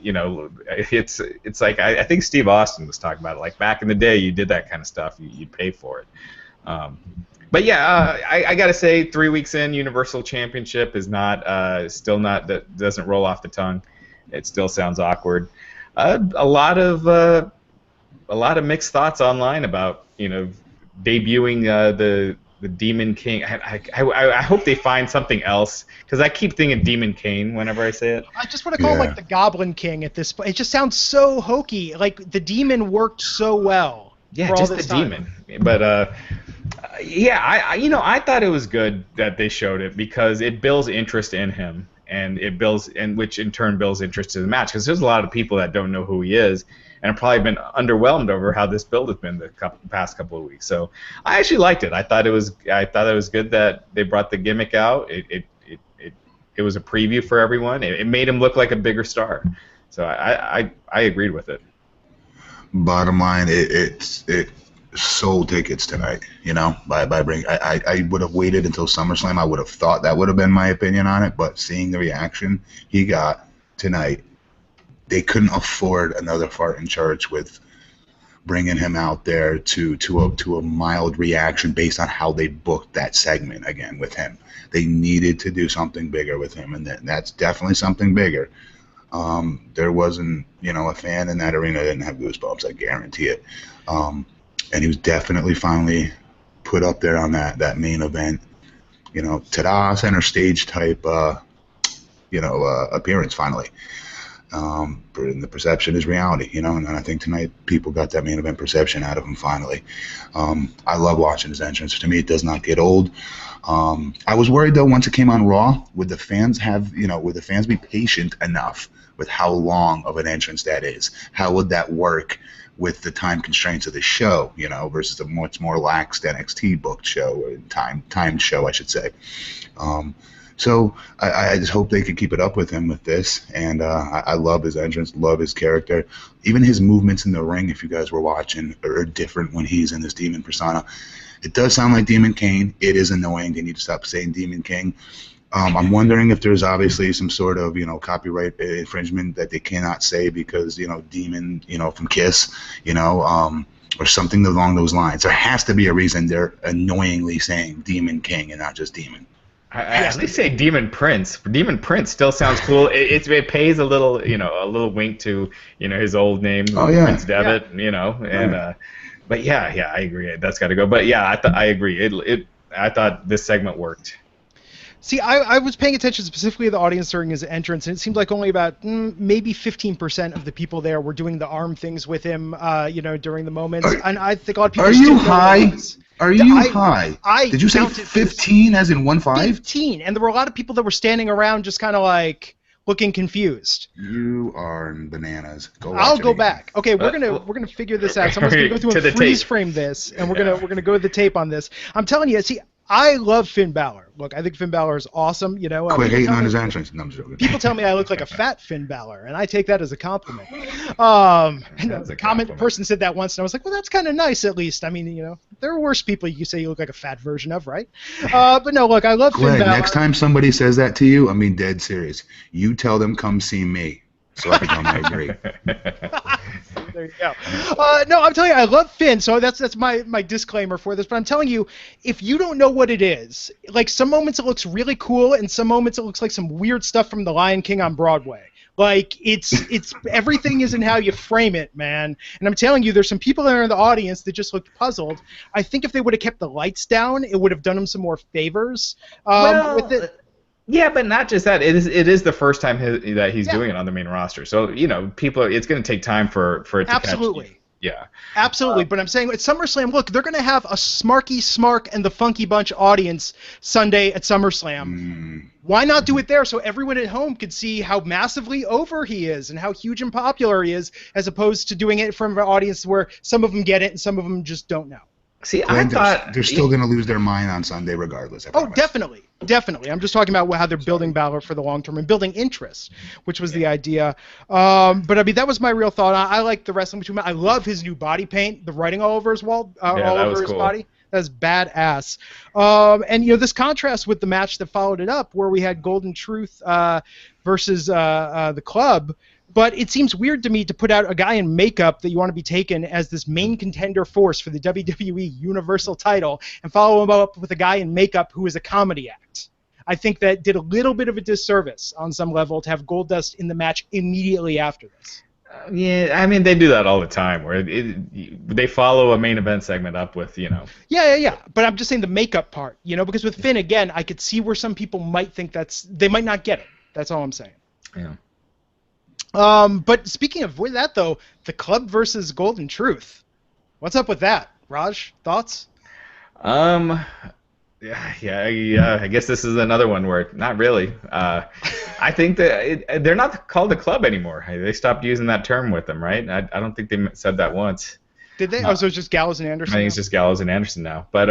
it's like I think Steve Austin was talking about it. Like back in the day, you did that kind of stuff, you'd pay for it. But yeah, I gotta say, 3 weeks in, Universal Championship is still not, that doesn't roll off the tongue. It still sounds awkward. A lot of mixed thoughts online about debuting the Demon King. I hope they find something else, because I keep thinking Demon Kane whenever I say it.
I just want to call him like the Goblin King at this point. It just sounds so hokey. Like the Demon worked so well.
Yeah, just the Demon. But I thought it was good that they showed it, because it builds interest in him, and which in turn builds interest in the match, because there's a lot of people that don't know who he is, and have probably been underwhelmed over how this build has been the past couple of weeks. So I actually liked it. I thought it was good that they brought the gimmick out. It was a preview for everyone. It made him look like a bigger star. So I agreed with it.
Bottom line, it sold tickets tonight. By bringing, I would have waited until SummerSlam. I would have thought that would have been my opinion on it. But seeing the reaction he got tonight, they couldn't afford another fart in church with bringing him out there to a mild reaction based on how they booked that segment again with him. They needed to do something bigger with him, and that's definitely something bigger. There wasn't, a fan in that arena that didn't have goosebumps, I guarantee it. And he was definitely finally put up there on that main event, ta-da, center stage type, appearance finally. And the perception is reality, and I think tonight people got that main event perception out of him finally. I love watching his entrance. To me, it does not get old. I was worried though, once it came on Raw, would the fans be patient enough with how long of an entrance that is? How would that work with the time constraints of the show, versus a much more lax NXT booked show, or timed show, I should say. So I just hope they could keep it up with him with this, and I love his entrance, love his character. Even his movements in the ring, if you guys were watching, are different when he's in this Demon persona. It does sound like Demon Kane. It is annoying. They need to stop saying Demon King. I'm wondering if there's obviously some sort of copyright infringement that they cannot say because Demon from Kiss or something along those lines. There has to be a reason they're annoyingly saying Demon King and not just Demon.
They say Demon Prince. Demon Prince still sounds cool. It pays a little wink to his old name, Prince Devitt. But yeah, I agree. That's got to go. But yeah, I agree. I thought this segment worked.
See, I was paying attention specifically to the audience during his entrance, and it seemed like only about maybe 15% of the people there were doing the arm things with him, during the moments. And I think a lot of people.
Are you high? Are you high? Did you say 15 as in 1-5?
15, and there were a lot of people that were standing around just kind of like looking confused.
You are bananas.
I'll go back. Okay, we're gonna figure this out. Someone's gonna go through and freeze frame this, and we're gonna go to the tape on this. I'm telling you, see, I love Finn Balor. Look, I think Finn Balor is awesome.
Quit hating on his entrance. No, I'm joking.
People tell me I look like a fat Finn Balor, and I take that as a compliment. Person said that once, and I was like, well, that's kind of nice at least. I mean, there are worse people you say you look like a fat version of, right? But no, look, I love Finn Balor.
Next time somebody says that to you, I mean dead serious. You tell them, come see me. So I tell them I agree.
There you go. No, I'm telling you, I love Finn, so that's my disclaimer for this. But I'm telling you, if you don't know what it is, like some moments it looks really cool, and some moments it looks like some weird stuff from The Lion King on Broadway. Like it's everything is in how you frame it, man. And I'm telling you, there's some people there in the audience that just looked puzzled. I think if they would have kept the lights down, it would have done them some more favors with it.
Yeah, but not just that. It is the first time that he's doing it on the main roster. So people it's going to take time for it to
absolutely.
Catch. Yeah.
Absolutely, but I'm saying at SummerSlam, look, they're going to have a Smarky Smark and the Funky Bunch audience Sunday at SummerSlam. Why not do it there so everyone at home could see how massively over he is and how huge and popular he is, as opposed to doing it from an audience where some of them get it and some of them just don't know.
See,
Glenn, I thought they're still going to lose their mind on Sunday regardless.
Oh, definitely. I'm just talking about how they're building Balor for the long term and building interest, which was the idea. But I mean, that was my real thought. I like the wrestling between. I love his new body paint, the writing all over his wall, all over his body. That's badass. And this contrast with the match that followed it up, where we had Golden Truth versus the Club. But it seems weird to me to put out a guy in makeup that you want to be taken as this main contender force for the WWE Universal title and follow him up with a guy in makeup who is a comedy act. I think that did a little bit of a disservice on some level to have Goldust in the match immediately after this.
Yeah, I mean, they do that all the time, where they follow a main event segment up with, you know.
Yeah. But I'm just saying the makeup part, you know, because with Finn, again, I could see where some people might think they might not get it. That's all I'm saying.
Yeah.
But speaking of that, though, the Club versus Golden Truth. What's up with that? Raj, thoughts?
Yeah. I guess this is another one where not really. I think that they're not called the Club anymore. They stopped using that term with them, right? I don't think they said that once.
Did they? So it's just Gallows and Anderson.
I think it's just Gallows and Anderson now. But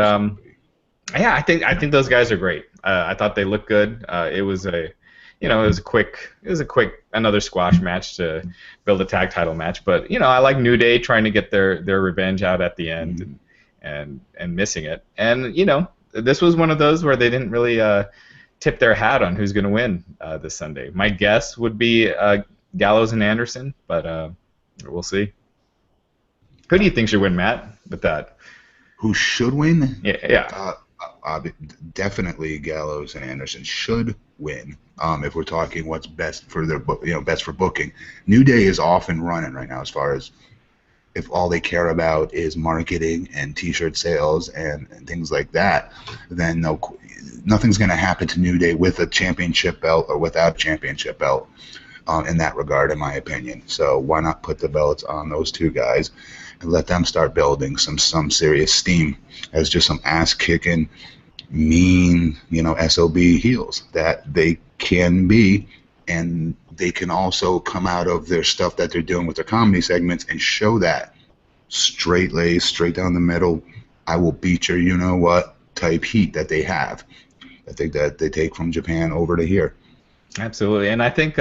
yeah, I think those guys are great. I thought they looked good. It was a quick another squash match to build a tag title match. But I like New Day trying to get their revenge out at the end and missing it. And this was one of those where they didn't really tip their hat on who's going to win this Sunday. My guess would be Gallows and Anderson, but we'll see. Who do you think should win, Matt, with that?
Who should win?
Yeah.
Definitely Gallows and Anderson should win. If we're talking what's best for their best for booking. New Day is off and running right now as far as if all they care about is marketing and T-shirt sales and things like that, then nothing's going to happen to New Day with a championship belt or without a championship belt in that regard, in my opinion. So why not put the belts on those two guys and let them start building some serious steam as just some ass-kicking, mean, SOB heels that they can be, and they can also come out of their stuff that they're doing with their comedy segments and show that straight lace, straight down the middle, I will beat your you-know-what type heat that they have. I think that they take from Japan over to here.
Absolutely, and I think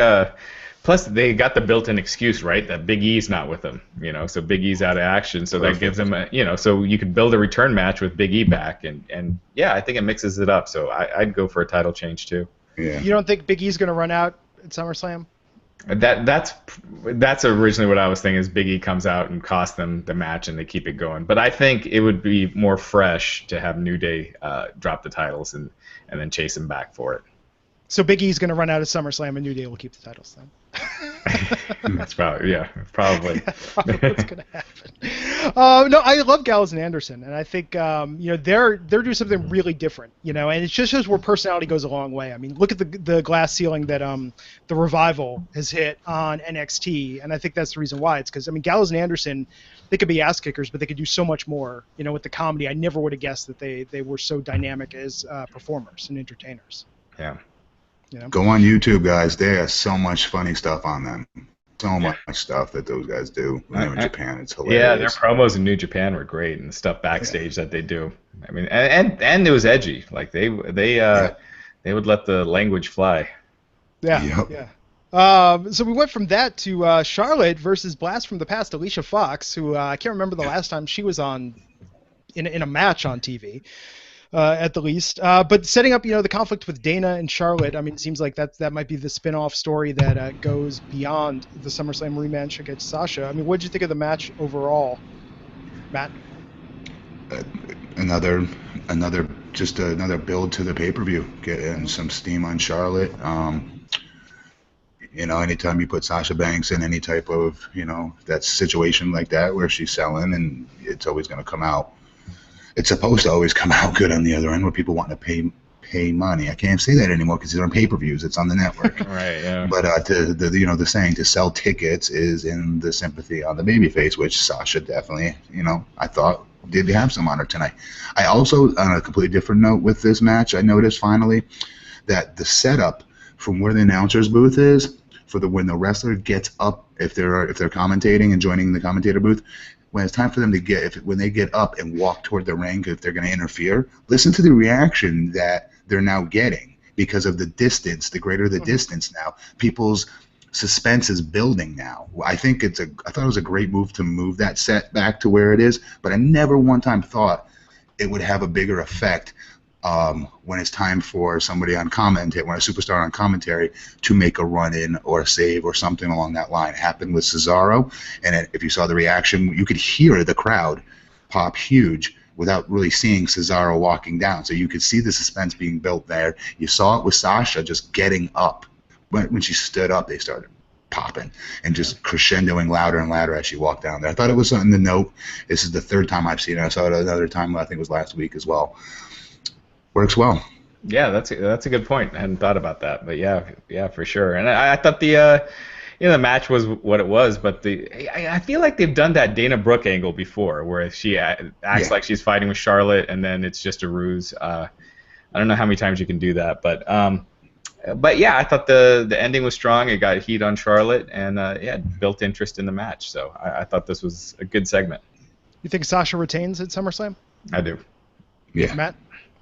plus they got the built-in excuse, right, that Big E's not with them, so Big E's out of action, so Perfect. That gives them so you could build a return match with Big E back, and yeah, I think it mixes it up, so I'd go for a title change too.
Yeah.
You don't think Big E's going to run out at SummerSlam?
That's originally what I was thinking, is Big E comes out and costs them the match and they keep it going. But I think it would be more fresh to have New Day drop the titles and then chase him back for it.
So Big E's going to run out of SummerSlam and New Day will keep the titles then.
That's probably probably.
Yeah, probably what's going to happen. No, I love Gallows and Anderson, and I think they're doing something really different, and it just shows where personality goes a long way. I mean, look at the glass ceiling that the Revival has hit on NXT, and I think that's the reason why. It's because Gallows and Anderson, they could be ass kickers, but they could do so much more. With the comedy, I never would have guessed that they were so dynamic as performers and entertainers.
Yeah.
Go on YouTube, guys. There's so much funny stuff on them. So much stuff that those guys do when they're in Japan. It's hilarious.
Yeah, their promos in New Japan were great, and the stuff backstage that they do. I mean, and it was edgy. Like they would let the language fly.
Yeah. Yep. Yeah. So we went from that to Charlotte versus Blast from the Past, Alicia Fox, who I can't remember the last time she was on in a match on TV. At the least. But setting up, the conflict with Dana and Charlotte, it seems like that might be the spin-off story that goes beyond the SummerSlam rematch against Sasha. What did you think of the match overall, Matt?
Another build to the pay-per-view, getting some steam on Charlotte. Anytime you put Sasha Banks in any type of, that situation like that where she's selling, and it's always going to come out. It's supposed to always come out good on the other end, where people want to pay money. I can't say that anymore because they're on pay-per-views. It's on the network.
Right. Yeah.
But the saying to sell tickets is in the sympathy on the babyface, which Sasha definitely, I thought did have some on her tonight. I also, on a completely different note with this match, I noticed finally that the setup from where the announcer's booth is for when the wrestler gets up, if they're commentating and joining the commentator booth. When it's time for them to when they get up and walk toward the ring, if they're going to interfere, listen to the reaction that they're now getting because of the distance. The greater the distance now, people's suspense is building now. I thought it was a great move to move that set back to where it is, but I never one time thought it would have a bigger effect when it's time for somebody on commentary, when a superstar on commentary to make a run-in or a save or something along that line. It happened with Cesaro, and if you saw the reaction, you could hear the crowd pop huge without really seeing Cesaro walking down. So you could see the suspense being built there. You saw it with Sasha just getting up. When she stood up, they started popping and just crescendoing louder and louder as she walked down there. I thought it was something to note. This is the third time I've seen it. I saw it another time, I think it was last week as well. Works well.
Yeah, that's a good point. I hadn't thought about that, but yeah, for sure. And I thought the the match was what it was, but I feel like they've done that Dana Brooke angle before, where she acts like she's fighting with Charlotte, and then it's just a ruse. I don't know how many times you can do that, but yeah, I thought the ending was strong. It got heat on Charlotte, and it built interest in the match. So I thought this was a good segment.
You think Sasha retains at SummerSlam?
I do.
Yeah.
Matt?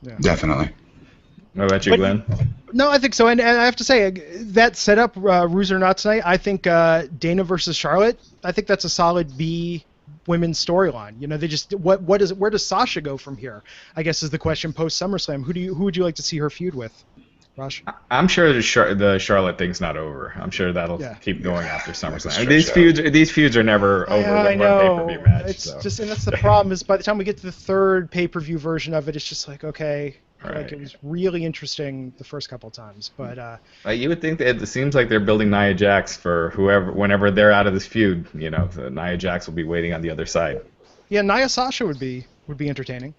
Yeah.
Definitely.
What about you, Glenn?
No, I think so. And I have to say, that setup, Ruse or not tonight, I think Dana versus Charlotte, I think that's a solid B women's storyline. You know, they just where does Sasha go from here? I guess is the question post SummerSlam. Who would you like to see her feud with? Raj?
I'm sure the Charlotte thing's not over. I'm sure that'll keep going after SummerSlam. These feuds are never over
I
with
know.
one pay-per-view match.
It's just, and that's the problem, is by the time we get to the third pay-per-view version of it, it's just like, okay, like it was really interesting the first couple of times, but
you would think that it seems like they're building Nia Jax for whenever they're out of this feud. You know, Nia Jax will be waiting on the other side.
Yeah, Nia Sasha would be entertaining.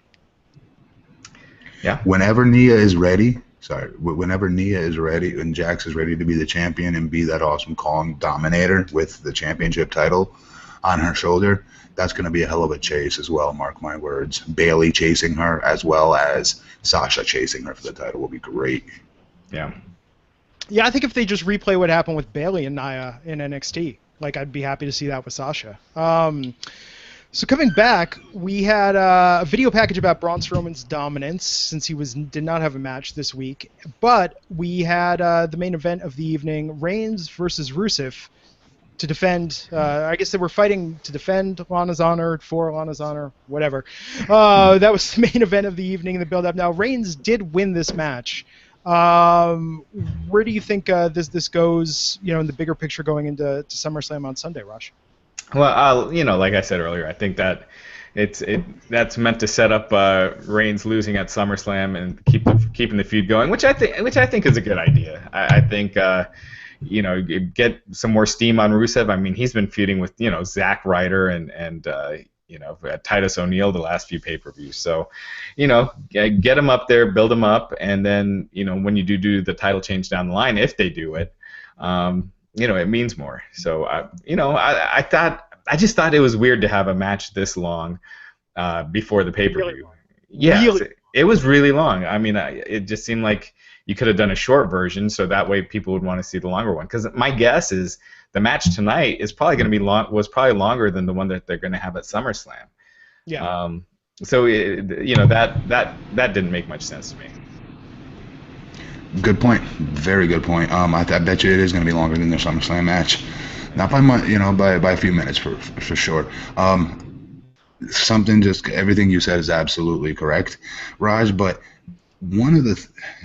Yeah.
Whenever Nia is ready and Jax is ready to be the champion and be that awesome Kong dominator with the championship title on her shoulder, that's going to be a hell of a chase as well, mark my words. Bayley chasing her as well as Sasha chasing her for the title will be great.
Yeah.
Yeah, I think if they just replay what happened with Bayley and Nia in NXT, like, I'd be happy to see that with Sasha. So coming back, we had a video package about Braun Strowman's dominance, since he did not have a match this week. But we had the main event of the evening, Reigns versus Rusev, to defend. I guess they were fighting to defend Lana's honor, for Lana's honor, whatever. That was the main event of the evening in the build-up. Now, Reigns did win this match. Where do you think this goes, in the bigger picture going into SummerSlam on Sunday, Raj?
Well, like I said earlier, I think that that's meant to set up Reigns losing at SummerSlam and keeping the feud going, which I think is a good idea. I think get some more steam on Rusev. I mean, he's been feuding with Zack Ryder and Titus O'Neil the last few pay-per-views. So, get him up there, build him up, and then when you do the title change down the line, if they do it. It means more. So, I just thought it was weird to have a match this long before the pay-per-view.
Really?
Yeah,
really?
It was really long. I mean, it just seemed like you could have done a short version, so that way people would want to see the longer one. Because my guess is the match tonight is probably going to be was probably longer than the one that they're going to have at SummerSlam.
Yeah.
So that didn't make much sense to me.
Good point. Very good point. I bet you it is going to be longer than their SummerSlam match. Not by much, by a few minutes for sure. Everything you said is absolutely correct, Raj. But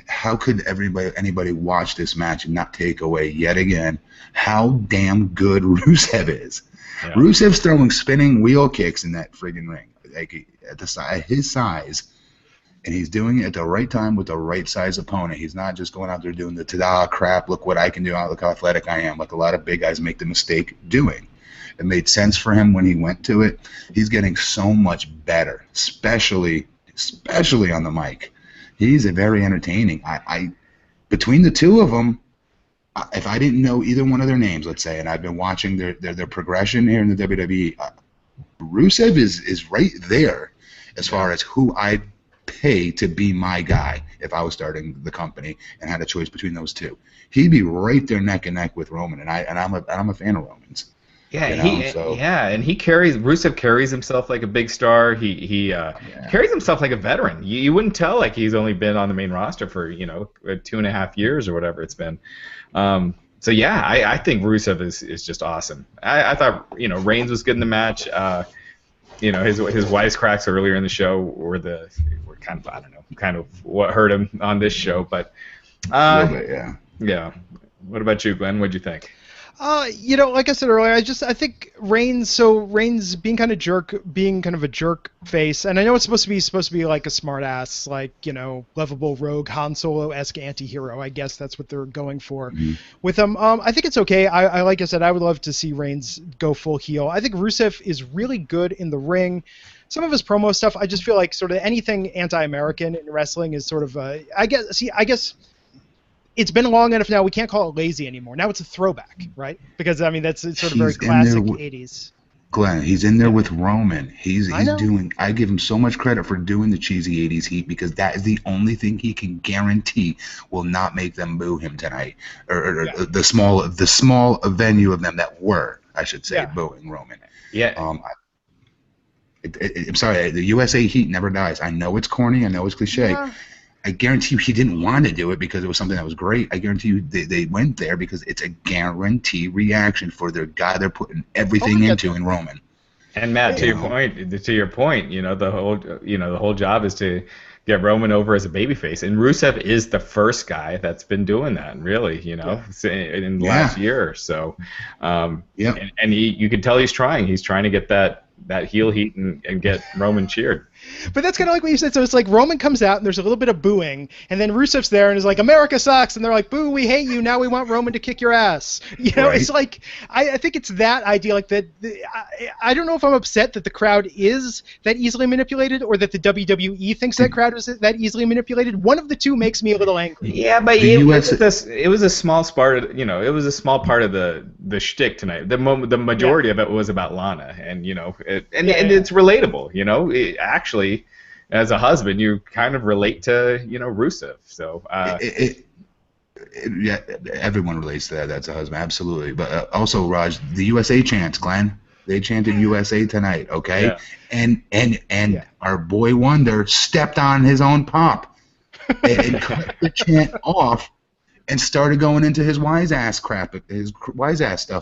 how could anybody watch this match and not take away yet again how damn good Rusev is? Yeah. Rusev's throwing spinning wheel kicks in that friggin' ring, like at his size. And he's doing it at the right time with the right size opponent. He's not just going out there doing the ta-da crap, look what I can do, look how athletic I am, like a lot of big guys make the mistake doing. It made sense for him when he went to it. He's getting so much better, especially on the mic. He's very entertaining. Between the two of them, if I didn't know either one of their names, let's say, and I've been watching their progression here in the WWE, Rusev is right there as far as who I'd pay to be my guy if I was starting the company and had a choice between those two. He'd be right there neck and neck with Roman, and I'm a fan of Roman's.
Yeah, and Rusev carries himself like a big star. He carries himself like a veteran. You wouldn't tell like he's only been on the main roster for 2.5 years or whatever it's been. So yeah, I think Rusev is just awesome. I thought Reigns was good in the match. his wisecracks earlier in the show were kind of, I don't know, kind of what hurt him on this show. But
a little bit, yeah.
Yeah. What about you, Glenn? What'd you think?
Like I said earlier, I think Reigns being kind of a jerk face, and I know it's supposed to be like a smart ass, like, lovable rogue Han Solo-esque anti-hero. I guess that's what they're going for with him. I think it's okay. I like I said, I would love to see Reigns go full heel. I think Rusev is really good in the ring. Some of his promo stuff, I just feel like sort of anything anti-American in wrestling is sort of I guess it's been long enough now. We can't call it lazy anymore. Now it's a throwback, right? Because it's sort of very classic 80s.
Glenn, he's in there with Roman. He's doing. I give him so much credit for doing the cheesy 80s heat, because that is the only thing he can guarantee will not make them boo him tonight, or the small venue of them that were, I should say, booing Roman.
Yeah.
I'm sorry. The USA heat never dies. I know it's corny. I know it's cliche. Yeah. I guarantee you he didn't want to do it because it was something that was great. I guarantee you they went there because it's a guarantee reaction for their guy they're putting everything into in Roman.
And Matt, to your point, the whole job is to get Roman over as a babyface, and Rusev is the first guy that's been doing that, really, in the last year or so. And you can tell he's trying. He's trying to get that heel heat and get Roman cheered.
But that's kind of like what you said. So it's like Roman comes out and there's a little bit of booing, and then Rusev's there and is like, America sucks, and they're like, boo, we hate you, now we want Roman to kick your ass. It's like, I think it's that idea, like that. I don't know if I'm upset that the crowd is that easily manipulated, or that the WWE thinks that crowd is that easily manipulated. One of the two makes me a little angry.
Yeah, but it was a small part of, it was a small part of the shtick tonight. The majority of it was about Lana, and it's relatable. Actually, as a husband, you kind of relate to Rusev. So
everyone relates to that. That's a husband, absolutely. But also, Raj, the USA chants, Glenn. They chanted USA tonight, okay? Yeah. And our boy Wonder stepped on his own pop and cut the chant off and started going into his wise ass stuff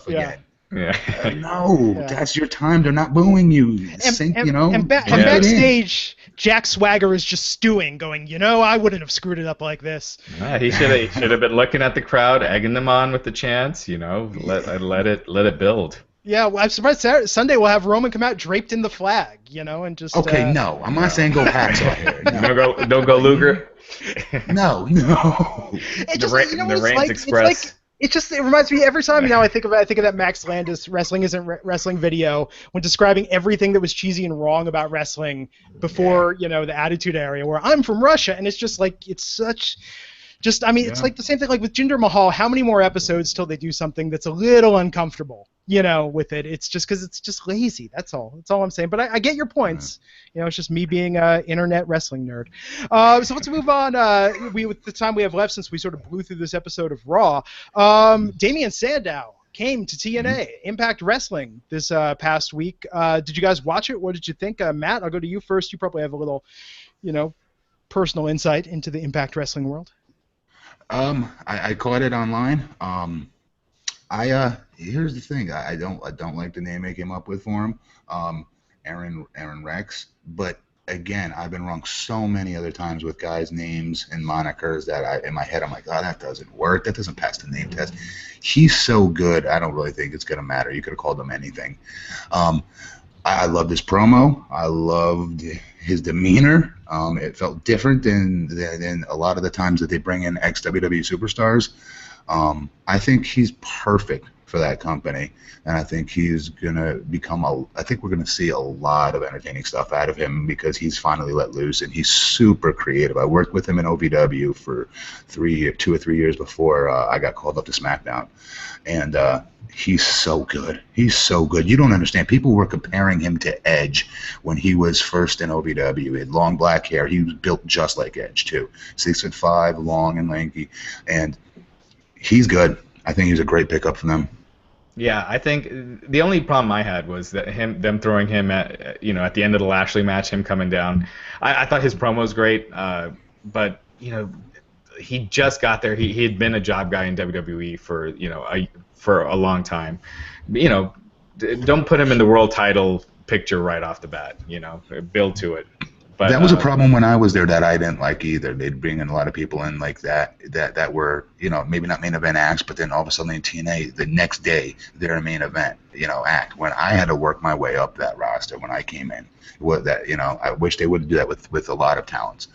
again.
Yeah.
No, that's your time. They're not booing you.
And backstage, Jack Swagger is just stewing, going, I wouldn't have screwed it up like this.
He should have been looking at the crowd, egging them on with the chants. Let it build.
Yeah, well, I'm surprised Sunday we'll have Roman come out draped in the flag, and just.
Okay, no, I'm not saying go Hacksaw here. No.
Don't go Luger.
No.
The Reigns Express.
It reminds me every time I think of that Max Landis Wrestling Isn't Wrestling video when describing everything that was cheesy and wrong about wrestling before the Attitude Era, where I'm from Russia, and it's just like it's such. It's like the same thing like with Jinder Mahal. How many more episodes till they do something that's a little uncomfortable, with it? It's just because it's just lazy. That's all. That's all I'm saying. But I get your points. It's just me being an internet wrestling nerd. So let's move on. With the time we have left, since we sort of blew through this episode of Raw, Damien Sandow came to TNA Impact Wrestling this past week. Did you guys watch it? What did you think? Matt, I'll go to you first. You probably have a little, personal insight into the Impact Wrestling world.
I caught it online. Here's the thing. I don't like the name they came up with for him. Aaron Rex. But again, I've been wrong so many other times with guys' names and monikers that in my head I'm like, that doesn't work. That doesn't pass the name test. He's so good. I don't really think it's gonna matter. You could have called him anything. I loved his promo. I loved his demeanor. It felt different than a lot of the times that they bring in ex-WWE superstars. I think he's perfect for that company, and I think he's gonna become I think we're gonna see a lot of entertaining stuff out of him because he's finally let loose and he's super creative. I worked with him in OVW for 2 or 3 years before I got called up to SmackDown, and he's so good. He's so good. You don't understand. People were comparing him to Edge when he was first in OVW. He had long black hair. He was built just like Edge too, 6'5", long and lanky, and he's good. I think he's a great pickup for them.
Yeah, I think the only problem I had was that them throwing him at the end of the Lashley match, him coming down. I thought his promo was great, but he just got there. He had been a job guy in WWE for a long time. Don't put him in the world title picture right off the bat. Build to it. But
that was a problem when I was there that I didn't like either. They'd bring in a lot of people in like that were, maybe not main event acts, but then all of a sudden in TNA, the next day, they're a main event, act. When I had to work my way up that roster when I came in, I wish they would do that with a lot of talents.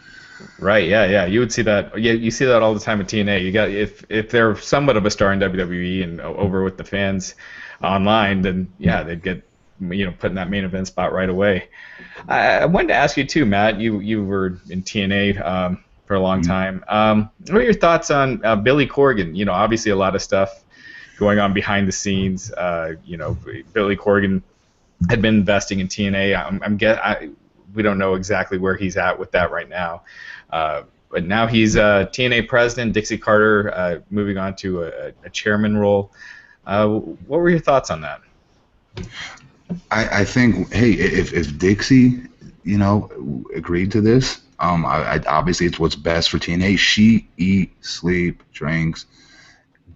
Right, yeah. You would see that. Yeah, you see that all the time at TNA. You got if they're somewhat of a star in WWE and over with the fans online, then yeah, they'd get put in that main event spot right away. I wanted to ask you too, Matt. You were in TNA for a long time. What are your thoughts on Billy Corgan? Obviously a lot of stuff going on behind the scenes. Billy Corgan had been investing in TNA. We don't know exactly where he's at with that right now. But now he's TNA President. Dixie Carter moving on to a chairman role. What were your thoughts on that?
I think, hey, if Dixie, agreed to this, obviously it's what's best for TNA. She eats, sleep, drinks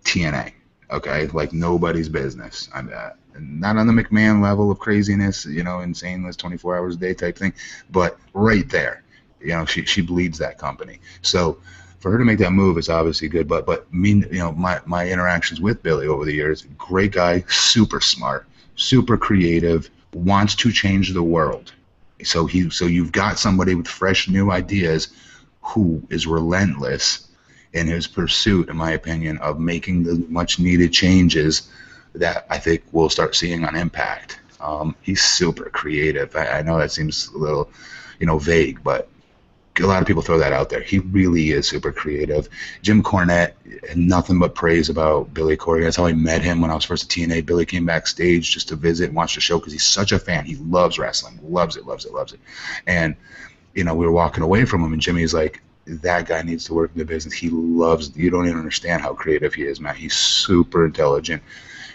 TNA, okay? Like nobody's business. Not on the McMahon level of craziness, insaneness, 24 hours a day type thing, but right there, she bleeds that company. So for her to make that move is obviously good. But me, my interactions with Billy over the years, great guy, super smart, super creative, wants to change the world. So you've got somebody with fresh new ideas who is relentless in his pursuit, in my opinion, of making the much needed changes that I think we'll start seeing on Impact. He's super creative. I know that seems a little, vague, but a lot of people throw that out there. He really is super creative. Jim Cornette had nothing but praise about Billy Corgan. That's how I met him when I was first at TNA. Billy came backstage just to visit and watch the show because he's such a fan. He loves wrestling, loves it. And, we were walking away from him, and Jimmy's like, that guy needs to work in the business. He loves, you don't even understand how creative he is, man. He's super intelligent,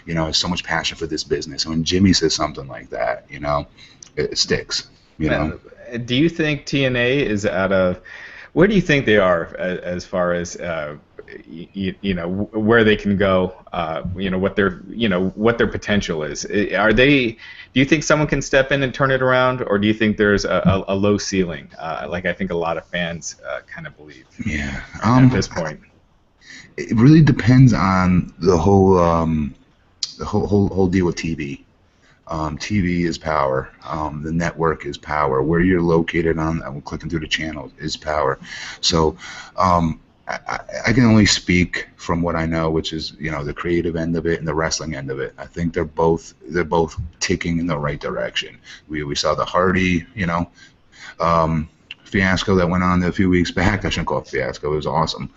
has so much passion for this business. And when Jimmy says something like that, it sticks,
Do you think TNA is where do you think they are as far as where they can go, what their potential is? Do you think someone can step in and turn it around, or do you think there's a low ceiling, like I think a lot of fans kind of believe?
Yeah.
At this point,
it really depends on the whole deal with TV. TV is power. The network is power. Where you're located on, clicking through the channels is power. So I can only speak from what I know, which is the creative end of it and the wrestling end of it. I think they're both ticking in the right direction. We saw the Hardy fiasco that went on a few weeks back. I shouldn't call it fiasco. It was awesome.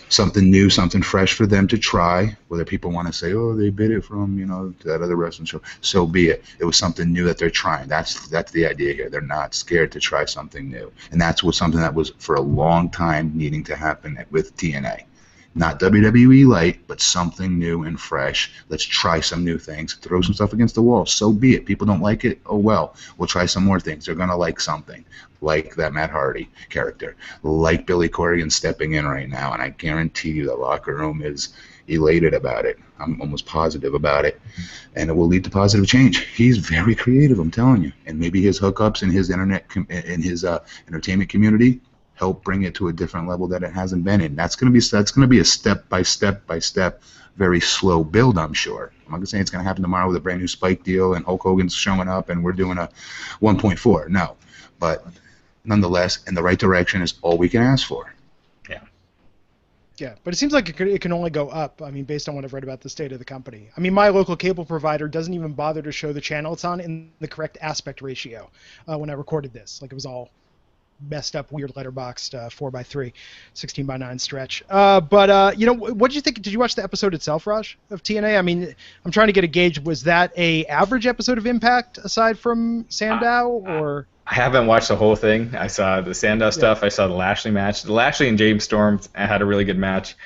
Something new, something fresh for them to try. Whether people want to say, oh, they bid it from, that other wrestling show, so be it. It was something new that they're trying. That's the idea here. They're not scared to try something new. And that's something that was for a long time needing to happen with TNA. Not WWE light, but something new and fresh. Let's try some new things. Throw some stuff against the wall. So be it. People don't like it. Oh, well. We'll try some more things. They're going to like something. Like that Matt Hardy character. Like Billy Corgan stepping in right now. And I guarantee you the locker room is elated about it. I'm almost positive about it. And it will lead to positive change. He's very creative, I'm telling you. And maybe his hookups in his entertainment community help bring it to a different level that it hasn't been in. That's going to be a step by step, very slow build, I'm sure. I'm not going to say it's going to happen tomorrow with a brand new Spike deal and Hulk Hogan's showing up and we're doing a 1.4. No. But nonetheless, in the right direction is all we can ask for.
Yeah, but it seems like it can only go up, based on what I've read about the state of the company. my local cable provider doesn't even bother to show the channel it's on in the correct aspect ratio when I recorded this. Like, it was all messed up, weird letterboxed 4x3, 16x9 stretch. But what did you think? Did you watch the episode itself, Raj, of TNA? I'm trying to get a gauge. Was that a average episode of Impact aside from Sandow, or?
I haven't watched the whole thing. I saw the Sandow stuff. I saw the Lashley match. The Lashley and James Storm had a really good match.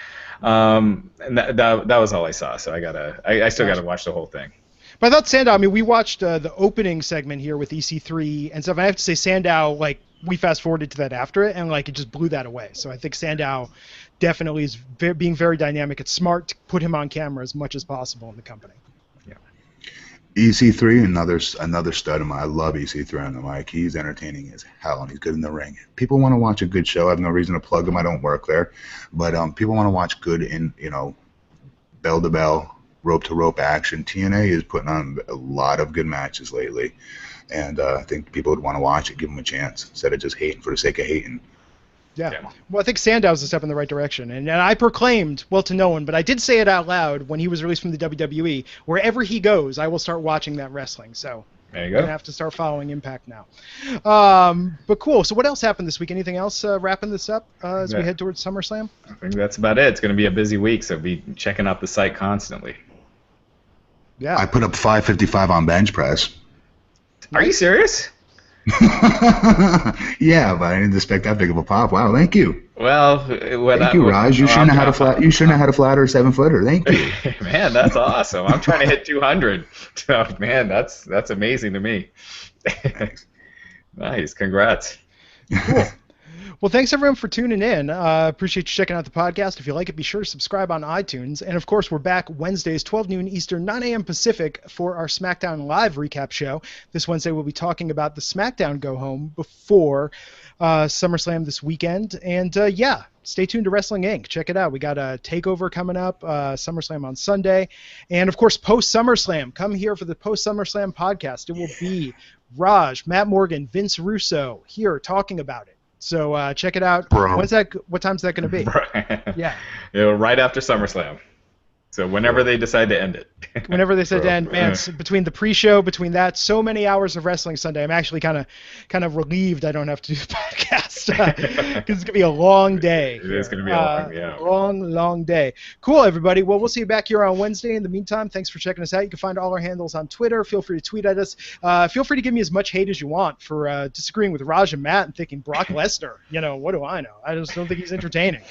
And that was all I saw. So I still gotta watch the whole thing.
But I thought Sandow. We watched the opening segment here with EC3 and stuff. I have to say Sandow, we fast forwarded to that after it, and it just blew that away. So I think Sandow definitely is being very dynamic. It's smart to put him on camera as much as possible in the company.
EC3, another stud of mine. I love EC3 on the mic. He's entertaining as hell, and he's good in the ring. People want to watch a good show. I have no reason to plug him. I don't work there, but people want to watch good in bell to bell, rope to rope action. TNA is putting on a lot of good matches lately, and I think people would want to watch it, give them a chance instead of just hating for the sake of hating.
Yeah. Well, I think Sandow's a step in the right direction. And I proclaimed, well, to no one, but I did say it out loud when he was released from the WWE, wherever he goes, I will start watching that wrestling. So
there you
I'm
go.
going to have to start following Impact now. But cool. So what else happened this week? Anything else wrapping this up as we head towards SummerSlam?
I think that's about it. It's going to be a busy week, so be checking out the site constantly.
Yeah.
I put up 555 on bench press.
Are you serious?
Yeah, but I didn't expect that big of a pop. Wow, thank you.
Well,
thank you, Raj. You shouldn't have had a flatter 7-footer. Thank you.
Man, that's awesome. I'm trying to hit 200. So, man, that's amazing to me. Nice. Congrats.
Cool. Well, thanks everyone for tuning in. Appreciate you checking out the podcast. If you like it, be sure to subscribe on iTunes. And of course, we're back Wednesdays, 12 noon Eastern, 9 a.m. Pacific for our SmackDown Live recap show. This Wednesday, we'll be talking about the SmackDown go home before SummerSlam this weekend. And yeah, stay tuned to Wrestling Inc. Check it out. We got a TakeOver coming up, SummerSlam on Sunday. And of course, post SummerSlam, come here for the post SummerSlam podcast. It will be Raj, Matt Morgan, Vince Russo here talking about it. So check it out.
Bro.
What time's that going to be? Yeah.
Right after SummerSlam. So whenever they decide to end it.
Whenever they said to end, man, between the pre-show, between that, so many hours of wrestling Sunday. I'm actually kind of relieved I don't have to do the podcast because it's going to be a long day.
It is going to be a
long day. Cool, everybody. Well, we'll see you back here on Wednesday. In the meantime, thanks for checking us out. You can find all our handles on Twitter. Feel free to tweet at us. Feel free to give me as much hate as you want for disagreeing with Raj and Matt and thinking Brock Lesnar. What do I know? I just don't think he's entertaining.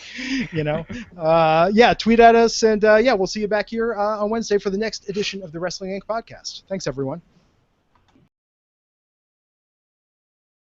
Yeah, tweet at us, and yeah, we'll see you back here on Wednesday for the next edition of the Wrestling Inc. podcast. Thanks, everyone.